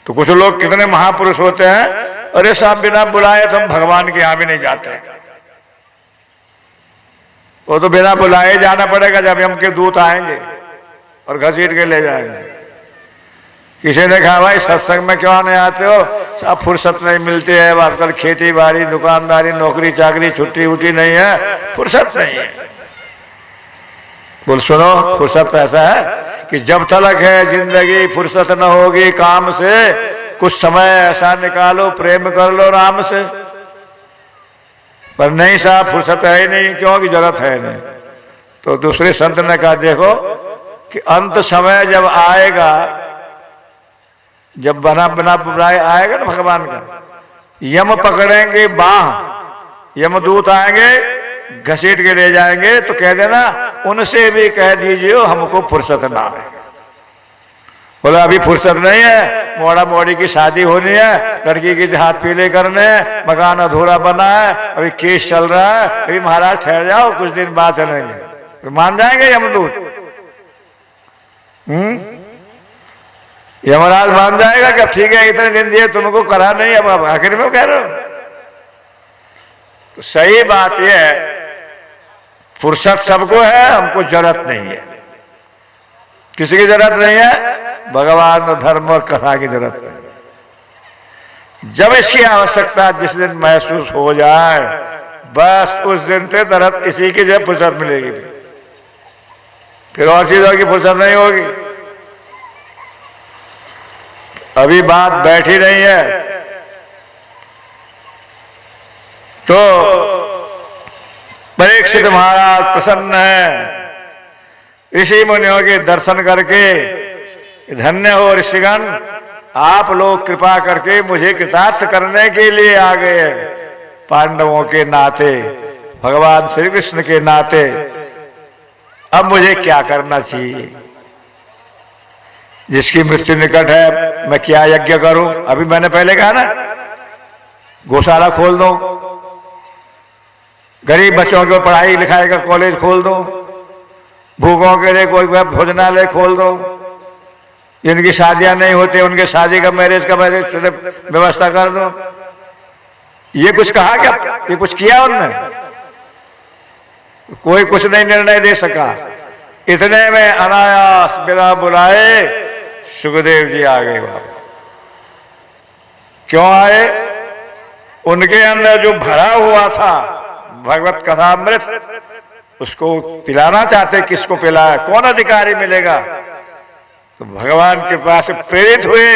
तो कुछ लोग कितने महापुरुष होते हैं, अरे साहब बिना बुलाए तो हम भगवान के यहां भी नहीं जाते। वो तो बिना बुलाए जाना पड़ेगा, जब हम के दूत आएंगे और घसीट के ले जाएंगे। किसी ने कहा भाई सत्संग में क्यों नहीं आते हो, सब फुर्सत नहीं मिलती है, आजकल खेती बाड़ी दुकानदारी नौकरी चाकरी छुट्टी उट्टी नहीं है, फुर्सत नहीं है। बोल सुनो, फुर्सत ऐसा है कि जब तक है जिंदगी फुर्सत न होगी काम से, कुछ समय ऐसा निकालो प्रेम कर लो राम से। पर नहीं साहब फुर्सत है ही नहीं, क्योंकि जरूरत है नहीं। तो दूसरे संत ने कहा देखो कि अंत समय जब आएगा, जब बना बुलाए आएगा ना भगवान का, यम पकड़ेंगे बाह, यमदूत आएंगे घसीट के ले जाएंगे, तो कह देना उनसे भी कह दीजिए हमको फुर्सत ना है। बोला अभी फुर्सत नहीं है, मोड़ा मोड़ी की शादी होनी है, लड़की के हाथ पीले करने, मकान अधूरा बना है, अभी केस चल रहा है, अभी महाराज ठहर जाओ कुछ दिन बाद चलेंगे। तो मान जाएंगे यमदूत? यमराज मान जाएगा कि ठीक है इतने दिन दिए तुमको करा नहीं, अब आखिर में कह रहे हो। तो सही बात यह है फुर्सत सबको है, हमको जरूरत नहीं है। किसी की जरूरत नहीं है, भगवान धर्म और कथा की जरूरत है। जब इसकी आवश्यकता जिस दिन महसूस हो जाए, बस उस दिन से तरत इसी की जो फुर्सत मिलेगी, फिर और चीजों की फुर्सत नहीं होगी। अभी बात बैठी नहीं है तो परीक्षित महाराज प्रसन्न है। ऋषि मुनियों के दर्शन करके धन्य हो ऋषिगण, आप लोग कृपा करके मुझे कृतार्थ करने के लिए आ गए। पांडवों के नाते, भगवान श्री कृष्ण के नाते अब मुझे क्या करना चाहिए? जिसकी मृत्यु निकट है मैं क्या यज्ञ करूं? अभी मैंने पहले कहा ना, गौशाला खोल दो, गरीब बच्चों को पढ़ाई लिखाई का कॉलेज खोल दो, भूखों के लिए कोई भोजनालय खोल दो, जिनकी शादियां नहीं होती उनके शादी का मैरिज का व्यवस्था कर दो। ये कुछ कहा क्या? ये कुछ किया उन्होंने? कोई कुछ नहीं निर्णय दे सका। इतने में अनायास बिना बुलाए सुखदेव जी आ गए। क्यों आए? उनके अंदर जो भरा हुआ था भगवत कथा अमृत, उसको पिलाना चाहते। किसको पिलाया? कौन अधिकारी मिलेगा? तो भगवान के पास प्रेरित हुए,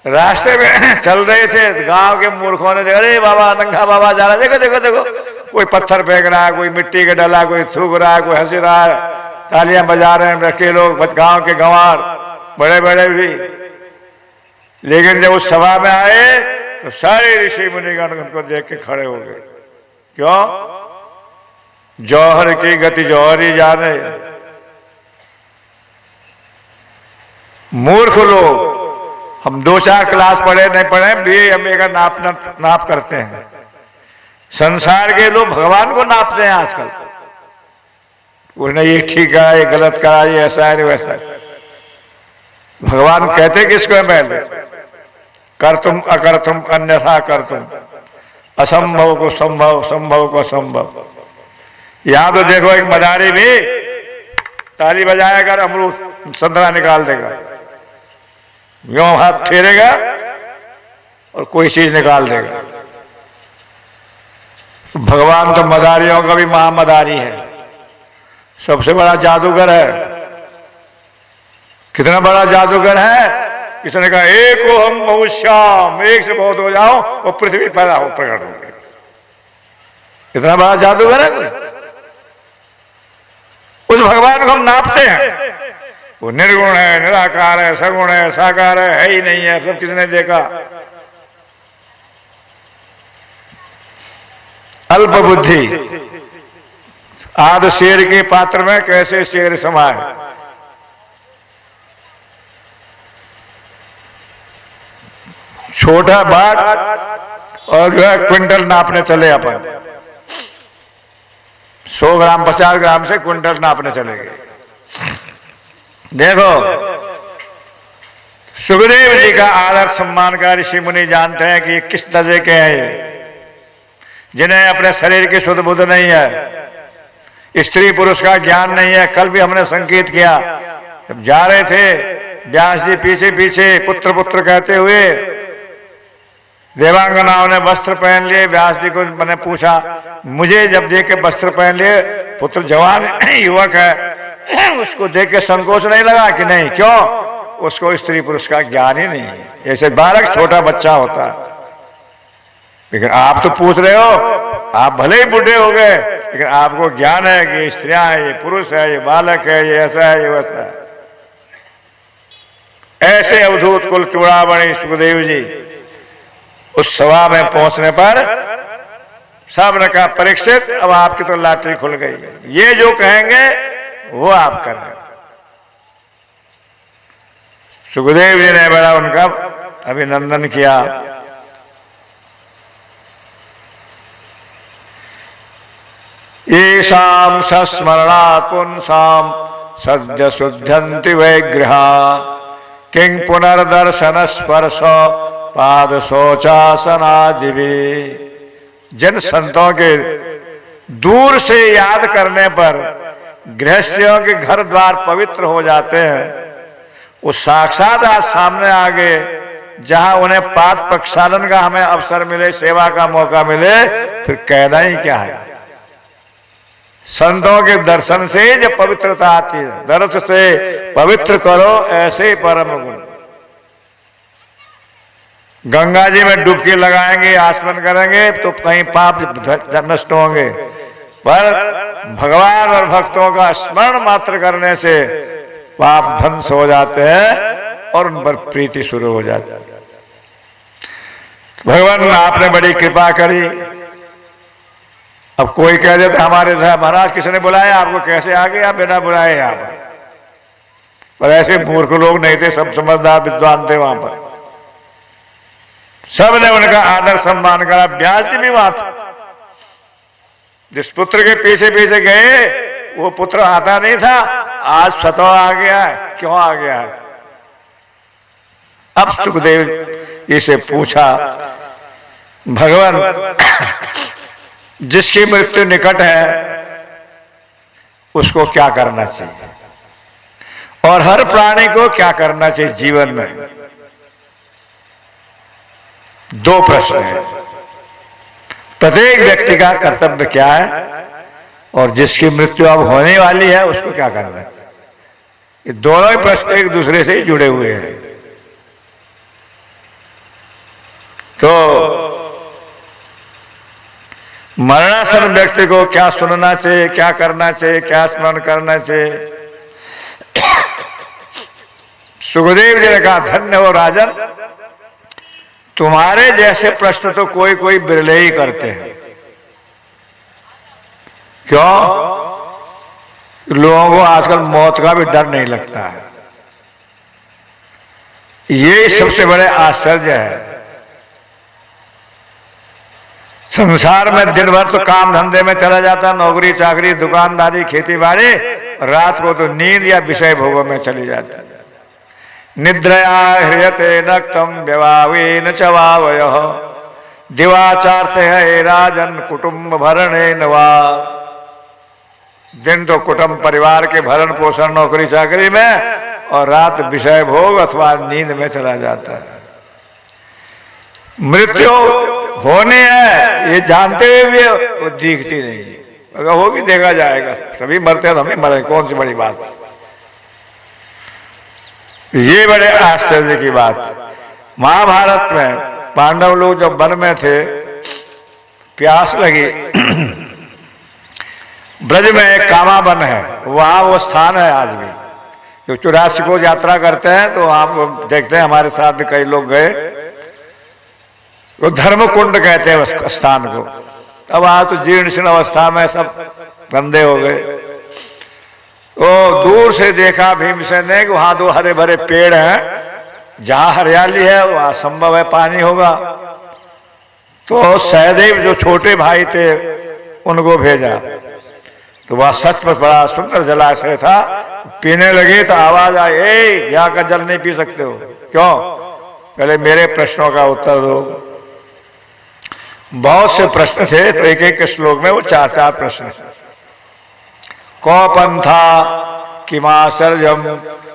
रास्ते में चल रहे थे, गांव के मूर्खों ने देखा, अरे बाबा नंगा बाबा जा रहा है, देखो देखो देखो, कोई पत्थर फेंक रहा है, कोई मिट्टी के डला, कोई थूक रहा है, कोई हंस रहा है, तालियां बजा रहे हैं लड़के लोग, गांव के गंवार बड़े बड़े भी। लेकिन जब उस सभा में आए तो सारे ऋषि मुनिगण उनको देख के खड़े हो गए। क्यों? जौहर की गति जौहर ही जाने। मूर्ख लोग, हम 2-4 क्लास पढ़े नहीं पढ़े, भी हम एक नाप करते हैं। संसार के लोग भगवान को नापते हैं आजकल। उसने ये ठीक करा, ये गलत करा, ये ऐसा है वैसा है। भगवान कहते किसको है पहले? कर तुम अकर तुम अन्यथा कर तुम, असंभव को संभव, संभव को असंभव। यहां तो देखो एक मदारी भी ताली बजाएगा और अमरूद संतरा निकाल देगा, यूं हाथ फेरेगा और कोई चीज निकाल देगा। भगवान तो मदारियों का भी महामदारी है, सबसे बड़ा जादूगर है। कितना बड़ा जादूगर है? किसने कहा एक हो हम बहुत श्याम, एक से बहुत हो जाओ और पृथ्वी पैदा हो प्रकट हो गई। कितना बड़ा जादूगर है? उस भगवान को हम नापते हैं, वो निर्गुण है, निराकार है, सगुण है, साकार है ही नहीं है। सब किसने देखा? अल्प बुद्धि। आध शेर के पात्र में कैसे शेर समाये। छोटा बाट और जो है क्विंटल नापने चले अपन, 100 ग्राम 50 ग्राम से क्विंटल नापने चले गए। देखो सुखदेव जी का आदर सम्मान का ऋषि मुनि जानते हैं कि किस दर्जे के हैं, जिन्हें अपने शरीर की शुद्ध बुद्ध नहीं है, स्त्री पुरुष का ज्ञान नहीं है। कल भी हमने संकेत किया, जब जा रहे थे व्यास जी पीछे पीछे पुत्र पुत्र कहते हुए, देवांगनाओं ने वस्त्र पहन लिए। व्यास जी को मैंने पूछा, मुझे जब देख के वस्त्र पहन लिए, पुत्र जवान युवक है, उसको देख के संकोच नहीं लगा कि नहीं? क्यों? उसको स्त्री पुरुष का ज्ञान ही नहीं है। ऐसे बालक छोटा बच्चा होता है। लेकिन आप तो पूछ रहे हो, आप भले ही बूढ़े हो गए, लेकिन आपको ज्ञान है कि स्त्रियां है, ये पुरुष है, ये बालक है, ये ऐसा है, ये वैसा है। ऐसे अवधूत कुल चूड़ामणि सुखदेव जी उस सभा में पहुंचने पर सब ने कहा, परीक्षित अब आपकी तो लॉटरी खुल गई, ये जो कहेंगे वो आप करें। सुखदेव जी ने बड़ा उनका अभिनंदन किया। येषां सस्मरणात् पुंसां सद्य शुद्धन्ति वैगृहा किं पुनर्दर्शन स्पर्श पाद शौचासनादिवे। जिन संतों के दूर से याद करने पर गृहस्थियों के घर द्वार पवित्र हो जाते हैं, वो साक्षात आज सामने आ गए। जहां उन्हें पाद प्रक्षालन का हमें अवसर मिले, सेवा का मौका मिले, फिर कहना ही क्या है। संतों के दर्शन से जब पवित्रता आती है, दर्श से पवित्र करो ऐसे परम गुण। गंगा जी में डुबकी लगाएंगे, आसमन करेंगे तो कहीं पाप नष्ट होंगे, पर भगवान और भक्तों का स्मरण मात्र करने से पाप ध्वंस हो जाते हैं और उन पर प्रीति शुरू हो जाती है। भगवान आपने बड़ी कृपा करी। अब कोई कह देता हमारे साहब महाराज किसने बुलाया आपको, कैसे आ गए आप बिना बुलाए यहाँ पर? ऐसे मूर्ख लोग नहीं थे, सब समझदार विद्वान थे वहां पर। सब ने उनका आदर सम्मान करा। व्यास जी भी वहां था। जिस पुत्र के पीछे पीछे गए वो पुत्र आता नहीं था, आज स्वतः आ गया है। क्यों आ गया है? अब सुखदेव जी से पूछा, भगवान जिसकी मृत्यु निकट है उसको क्या करना चाहिए, और हर प्राणी को क्या करना चाहिए जीवन में? दो प्रश्न हैं। प्रत्येक व्यक्ति का कर्तव्य क्या है और जिसकी मृत्यु अब होने वाली है उसको क्या करना है? ये दोनों ही प्रश्न एक दूसरे से ही जुड़े हुए हैं। तो मरणासन व्यक्ति को क्या सुनना चाहिए, क्या करना चाहिए, क्या स्मरण करना चाहिए? सुखदेव जी ने कहा, धन्य हो राजन, तुम्हारे जैसे प्रश्न तो कोई कोई बिरले ही करते हैं। क्यों? लोगों को आजकल मौत का भी डर नहीं लगता है। ये सबसे बड़े आश्चर्य है। संसार में दिन भर तो काम धंधे में चला जाता, नौकरी चाकरी दुकानदारी खेती बाड़ी, रात को तो नींद या विषय भोगों में चली जाती। निद्रया ह्रियते नक्तम व्यवावेन च वावयः दिवाचार्थे है राजन कुटुंब भरणे नवा। दिन तो कुटुंब परिवार के भरण पोषण नौकरी चाकरी में, और रात विषय भोग अथवा नींद में चला जाता है। मृत्यु होनी है ये जानते हुए भी वो दिखती नहीं है, अगर वो भी देखा जाएगा, सभी मरते हैं तो हम ही मरेंगे, कौन सी बड़ी बात। ये बड़े आश्चर्य की बात। महाभारत में पांडव लोग जब वन में थे, प्यास लगी, ब्रज में एक कामा वन है, वहां वो स्थान है आज भी। जो 84 को यात्रा करते हैं तो आप देखते हैं, हमारे साथ भी कई लोग गए, वो धर्म कुंड कहते हैं उस स्थान को। अब आज तो जीर्ण शीर्ण अवस्था में सब गंदे हो गए। वो दूर से देखा भीमसेन ने कि वहां 2 हरे भरे पेड़ हैं, जहां हरियाली है वहां संभव है पानी होगा। तो सहदेव जो छोटे भाई थे उनको भेजा, तो वह सचमुच बड़ा सुंदर जलाशय था। पीने लगे तो आवाज आई, ए यहाँ का जल नहीं पी सकते हो, क्यों? पहले मेरे प्रश्नों का उत्तर दो। बहुत से प्रश्न थे, तो एक एक श्लोक में वो 4-4 प्रश्न। को पंथा किमाश्चर्यम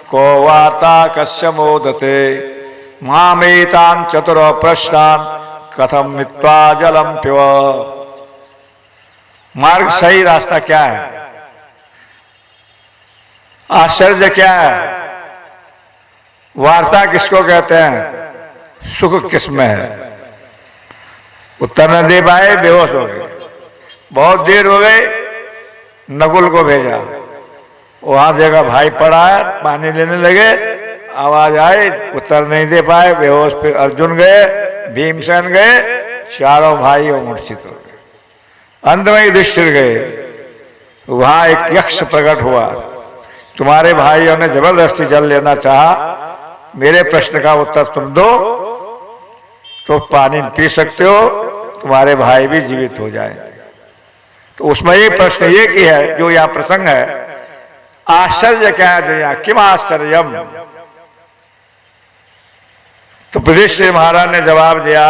को वार्ता कस्य मोदते मामेतान चतुर प्रश्नान कथम मित्वा जलम प्यव। मार्ग सही रास्ता क्या है? आश्चर्य क्या है? वार्ता किसको कहते हैं? सुख किसमें है? उत्तर न दे पाए, बेहोश हो गए। बहुत देर हो गई, नकुल को भेजा, वहां देखा भाई पड़ा है, पानी लेने लगे, आवाज आई, उत्तर नहीं दे पाए, बेहोश। फिर अर्जुन गए, भीमसेन गए, चारों भाई मूर्छित हो गए। अंत में युधिष्ठिर गए, वहां एक यक्ष प्रकट हुआ। तुम्हारे भाइयों ने जबरदस्ती जल लेना चाहा, मेरे प्रश्न का उत्तर तुम दो तो पानी पी सकते हो, तुम्हारे भाई भी जीवित हो जाए। तो उसमें ये प्रश्न ये की है, जो यहाँ प्रसंग है, आश्चर्य क्या है दुनिया, किम आश्चर्यम। तो युधिष्ठिर महाराज ने जवाब दिया,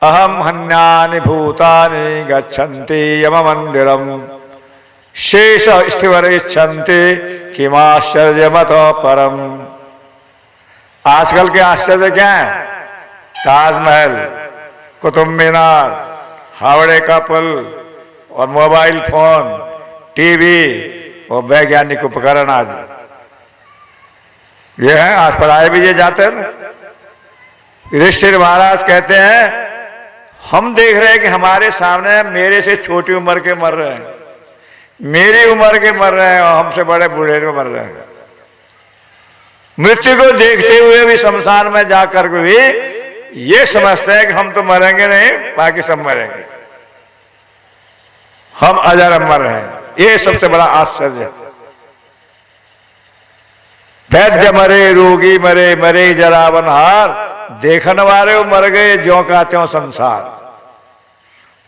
अहम हन्यानि भूतानि गच्छन्ति यम मंदिरम शेष स्थिवरिच्छन्ति किमाश्चर्यमत परम। आजकल के आश्चर्य क्या है? ताजमहल, कुतुब मीनार, हावड़े का पुल और मोबाइल फोन, टीवी और वैज्ञानिक उपकरण आदि। ये है, आज पढ़ाए भी ये जाते हैं ना। युधिष्ठिर महाराज कहते हैं, हम देख रहे हैं कि हमारे सामने मेरे से छोटी उम्र के मर रहे हैं, मेरी उम्र के मर रहे हैं, और हमसे बड़े बूढ़े को मर रहे हैं। मृत्यु को देखते हुए भी शमशान में जाकर भी ये समझते हैं कि हम तो मरेंगे नहीं, बाकी सब मरेंगे, हम अजर अमर हैं। ये सबसे बड़ा आश्चर्य है। वैद्य मरे, रोगी मरे, मरे जरावनहार, देखने वाले मर गए, ज्यों का त्यों संसार।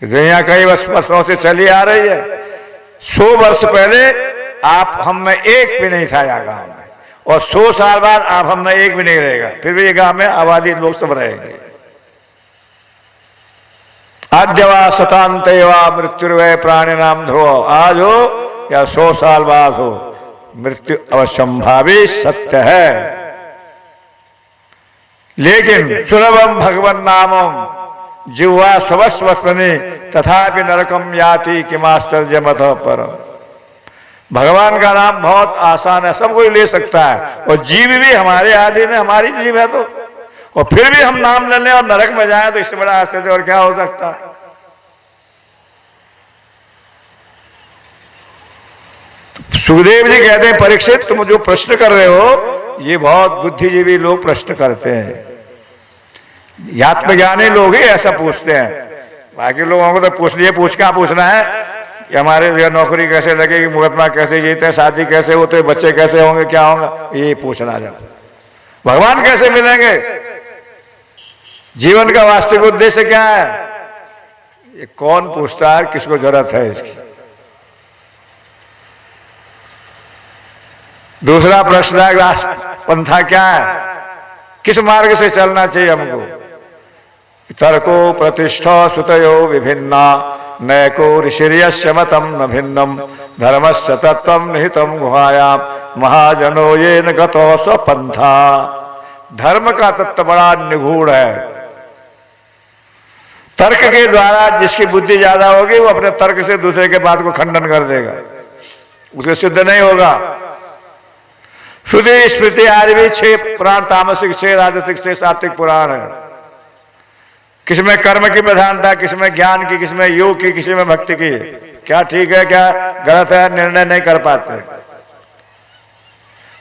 दुनिया कई वर्षों से चली आ रही है। 100 वर्ष पहले आप हम में एक भी नहीं था यहाँ गांव में, और 100 साल बाद आप हम में एक भी नहीं रहेगा, फिर भी ये गांव में आबादी लोग सब रहेंगे। आद्यवा शतांतवा मृत्युर्वय प्राणी नाम ध्रुव। आज हो या 100 साल बाद हो, मृत्यु अवश्यंभावी सत्य है। लेकिन सुलभम भगवन नामम जिह्वा स्वस्वस्मनि तथापि नरकम याति किमाश्चर्यमत परम। भगवान का नाम बहुत आसान है, सब कोई ले सकता है, और जीव भी हमारे अधीन है, हमारी जीव है तो, और फिर भी हम नाम लेने और नरक में जाए तो इससे बड़ा आश्चर्य और क्या हो सकता है। सुखदेव जी कहते हैं, परीक्षित तुम जो प्रश्न कर रहे हो ये बहुत बुद्धिजीवी लोग प्रश्न करते हैं, आत्मज्ञानी लोग ही ऐसा पूछते हैं। बाकी लोगों को तो पूछ क्या पूछना है कि हमारे नौकरी कैसे लगेगी, मुकदमा कैसे जीते, शादी कैसे होते, बच्चे कैसे होंगे, क्या होगा, ये पूछना। जब भगवान कैसे मिलेंगे, जीवन का वास्तविक उद्देश्य क्या है, ये कौन पूछता है, किसको जरूरत है इसकी। दूसरा प्रश्न है पंथा क्या है, किस मार्ग से चलना चाहिए हमको। तर्को प्रतिष्ठा सुतयो विभिन्ना नैको ऋषिर्यस्य मतम न भिन्नम धर्मस्य तत्त्वं निहितं गुहायां महाजनो येन गतो स्वपंथा। धर्म का तत्व बड़ा निगूढ़ है। तर्क के द्वारा जिसकी बुद्धि ज्यादा होगी वो अपने तर्क से दूसरे के बात को खंडन कर देगा, उसके सिद्ध नहीं होगा। श्रुति स्मृति आदि भी 6 पुराण, तामसिक 6, राजसिक 6, सात्विक पुराण है। किसमें कर्म की प्रधानता, किसमें ज्ञान की, किसमें योग की, किसी में भक्ति की। क्या ठीक है क्या गलत है निर्णय नहीं कर पाते।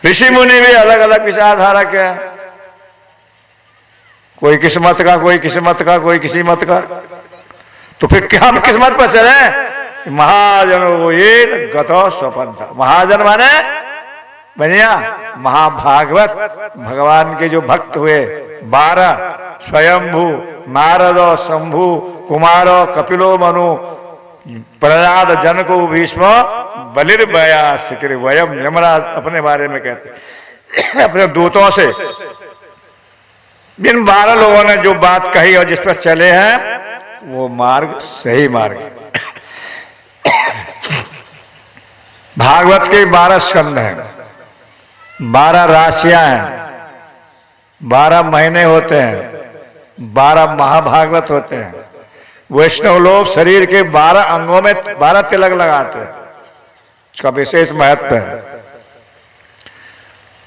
ऋषि मुनि भी अलग अलग विचारधारक है, कोई किस मत का, कोई किस मत का, कोई किसी मत का। तो फिर क्या हम किस मत पर चले। महाजनो ये गतो स्वपंथा। महाजन माने बनिया महाभागवत, भगवान के जो भक्त हुए 12 स्वयंभू, नारद, शंभु, कुमार, कपिलो, मनु, प्रहलाद, जनको, भीष्म, बलिर्भया सिकर वयम। यमराज अपने बारे में कहते अपने दूतों से जिन 12 लोगों ने जो बात कही और जिस पर चले हैं वो मार्ग सही मार्ग है। भागवत के 12 स्कंद हैं, 12 राशियां हैं, 12 महीने होते हैं, 12 महाभागवत होते हैं। वैष्णव लोग शरीर के 12 अंगों में 12 तिलक लगाते हैं, इसका विशेष महत्व है।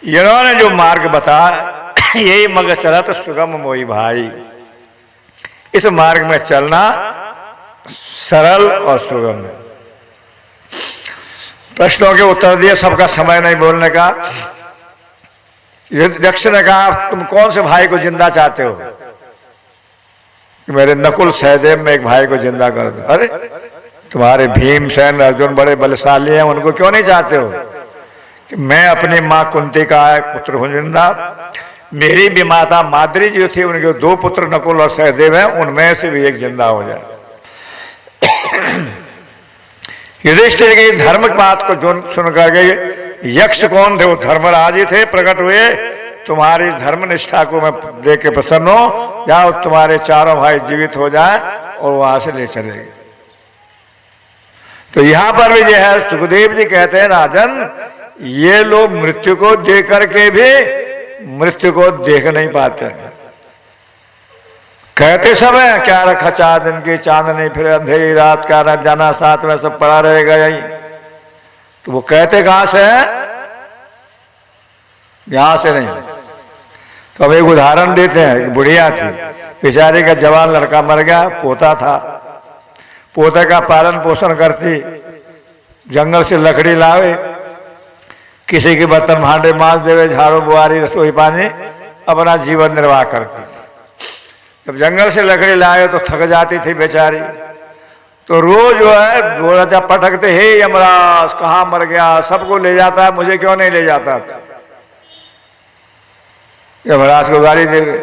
इन्होंने जो मार्ग बताया यही मग चलत सुगम मोई भाई। इस मार्ग में चलना सरल और सुगम है। प्रश्नों के उत्तर दिए, सबका समय नहीं बोलने का। यक्ष ने कहा तुम कौन से भाई को जिंदा चाहते हो। मेरे नकुल सहदेव में एक भाई को जिंदा कर दो। अरे तुम्हारे भीमसेन अर्जुन बड़े बलशाली हैं, उनको क्यों नहीं चाहते हो। कि मैं अपनी माँ कुंती का एक पुत्र हूं जिंदा, मेरी भी माता माद्री जो थी उनके 2 पुत्र नकुल और सहदेव हैं, उनमें से भी एक जिंदा हो जाए। युधिष्ठिर की धर्म बात को सुन करके यक्ष कौन थे, वो धर्मराज ही थे, प्रकट हुए। तुम्हारी धर्म निष्ठा को मैं देख के प्रसन्न हो, जाओ तुम्हारे 4 भाई जीवित हो जाए और वहां से ले चले। तो यहां पर भी जो है सुखदेव जी कहते हैं राजन, ये लोग मृत्यु को देख करके भी मृत्यु को देख नहीं पाते। कहते सब है क्या रखा 4 दिन की चांदनी, फिर अंधेरी रात का न जाना, साथ में सब पड़ा रहेगा यही। तो वो कहते कहां से है, यहां से नहीं। तो अब एक उदाहरण देते हैं। एक बुढ़िया थी, बेचारी का जवान लड़का मर गया, पोता था। पोते का पालन पोषण करती, जंगल से लकड़ी लावे, किसी के बर्तन भांडे मांस देवे, झाड़ू बुआरी रसोई पानी, अपना जीवन निर्वाह करती। जब जंगल से लकड़ी लाए तो थक जाती थी बेचारी, तो रोज जो है रोजा पटकते, हे यमराज कहाँ मर गया, सबको ले जाता है, मुझे क्यों नहीं ले जाता। यमराज को गाली दे गए।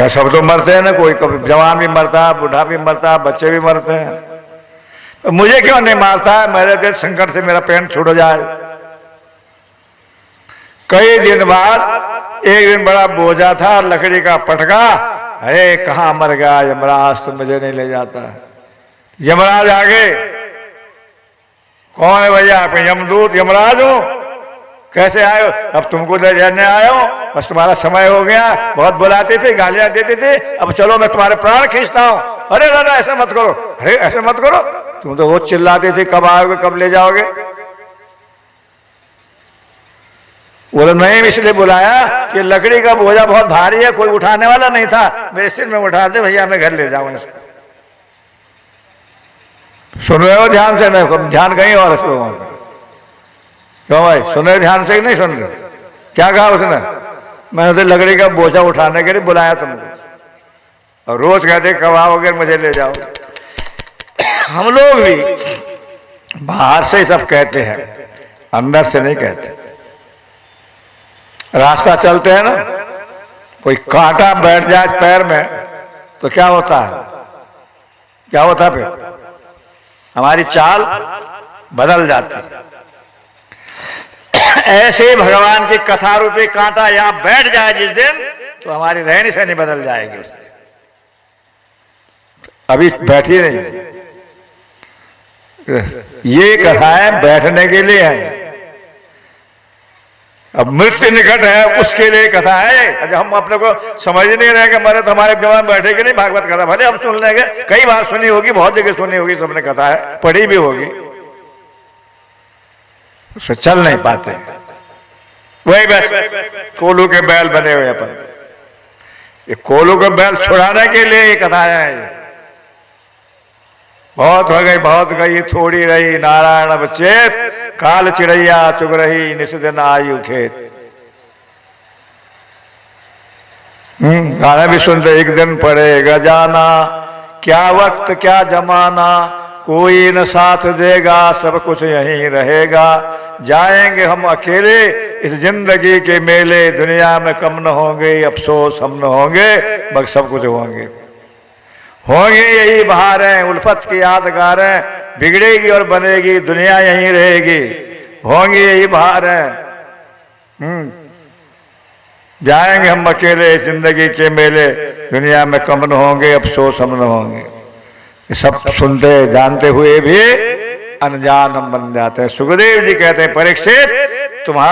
सब तो मरते हैं ना, कोई कभी जवान भी मरता है, बूढ़ा भी मरता है, बच्चे भी मरते हैं, तो मुझे क्यों नहीं मारता है, मेरे दिल संकट से मेरा पेट छूट जाए। कई दिन बाद एक दिन बड़ा बोझा था, लकड़ी का पटका, अरे कहाँ मर गया यमराज, तो मुझे नहीं ले जाता। यमराज आगे, कौन है भैया, आप यमदूत यमराज हो, कैसे आए हो। अब तुमको ले जाने आया हो, बस तुम्हारा समय हो गया, बहुत बुलाते थे, गालियां देते थे, अब चलो मैं तुम्हारे प्राण खींचता हूं। अरे दादा ऐसा मत करो, अरे ऐसे मत करो, तुम तो वो चिल्लाते थे कब आओगे कब ले जाओगे। बोले नहीं इसलिए बुलाया कि लकड़ी का बोझा बहुत भारी है, कोई उठाने वाला नहीं था, मेरे सिर में उठा दे भैया, मैं घर ले जाऊं इसको। सुन रहे हो ध्यान से, नहीं ध्यान कहीं और लोगों का। क्यों भाई सुन रहे ध्यान से, नहीं सुन रहे। क्या कहा उसने, मैंने तो लकड़ी का बोझा उठाने के लिए बुलाया तुमको, और रोज कहते कब आओगे मुझे ले जाओ। हम लोग भी बाहर से ही सब कहते हैं, अंदर से नहीं कहते। रास्ता चलते हैं ना, कोई कांटा बैठ जाए पैर में तो क्या होता है, क्या होता फिर? हमारी चाल बदल जाती। ऐसे भगवान की कथा रूपी कांटा यहां बैठ जाए जिस दिन, तो हमारी रहनी सहनी बदल जाएगी उससे। अभी बैठी नहीं, ये कथाएं बैठने के लिए है। अब मृत्यु निकट है उसके लिए कथा है। जब हम अपने को समझ नहीं रहे कि मरे तो हमारे जवान बैठेगी नहीं भागवत कथा, भले हम सुन लेंगे, कई बार सुनी होगी, बहुत जगह सुनी होगी, सबने कथा है, पढ़ी भी होगी, उसमें चल नहीं पाते। वही बस कोलू के बैल बने हुए अपन, ये कोलू के बैल छुड़ाने के लिए ये कथाएं हैं। बहुत हो गई, बहुत गई, थोड़ी रही नारायण अब चेत, काल चिड़ैया चुग रही निस दिन आयु खेत। गाना भी सुनते, एक दिन पड़ेगा जाना, क्या वक्त क्या जमाना, कोई न साथ देगा, सब कुछ यहीं रहेगा, जाएंगे हम अकेले इस जिंदगी के मेले, दुनिया में कम न होंगे अफसोस हम न होंगे, बस सब कुछ होंगे। होंगे यही बहारें, उल्फत की यादगारें, बिगड़ेगी और बनेगी दुनिया यहीं रहेगी, होंगे यही बहारें। जाएंगे हम अकेले जिंदगी के मेले, दुनिया में कम न होंगे अफसोस हम न होंगे। ये सब सुनते जानते हुए भी अनजान हम बन जाते हैं। सुखदेव जी कहते हैं, परीक्षित तुम्हारा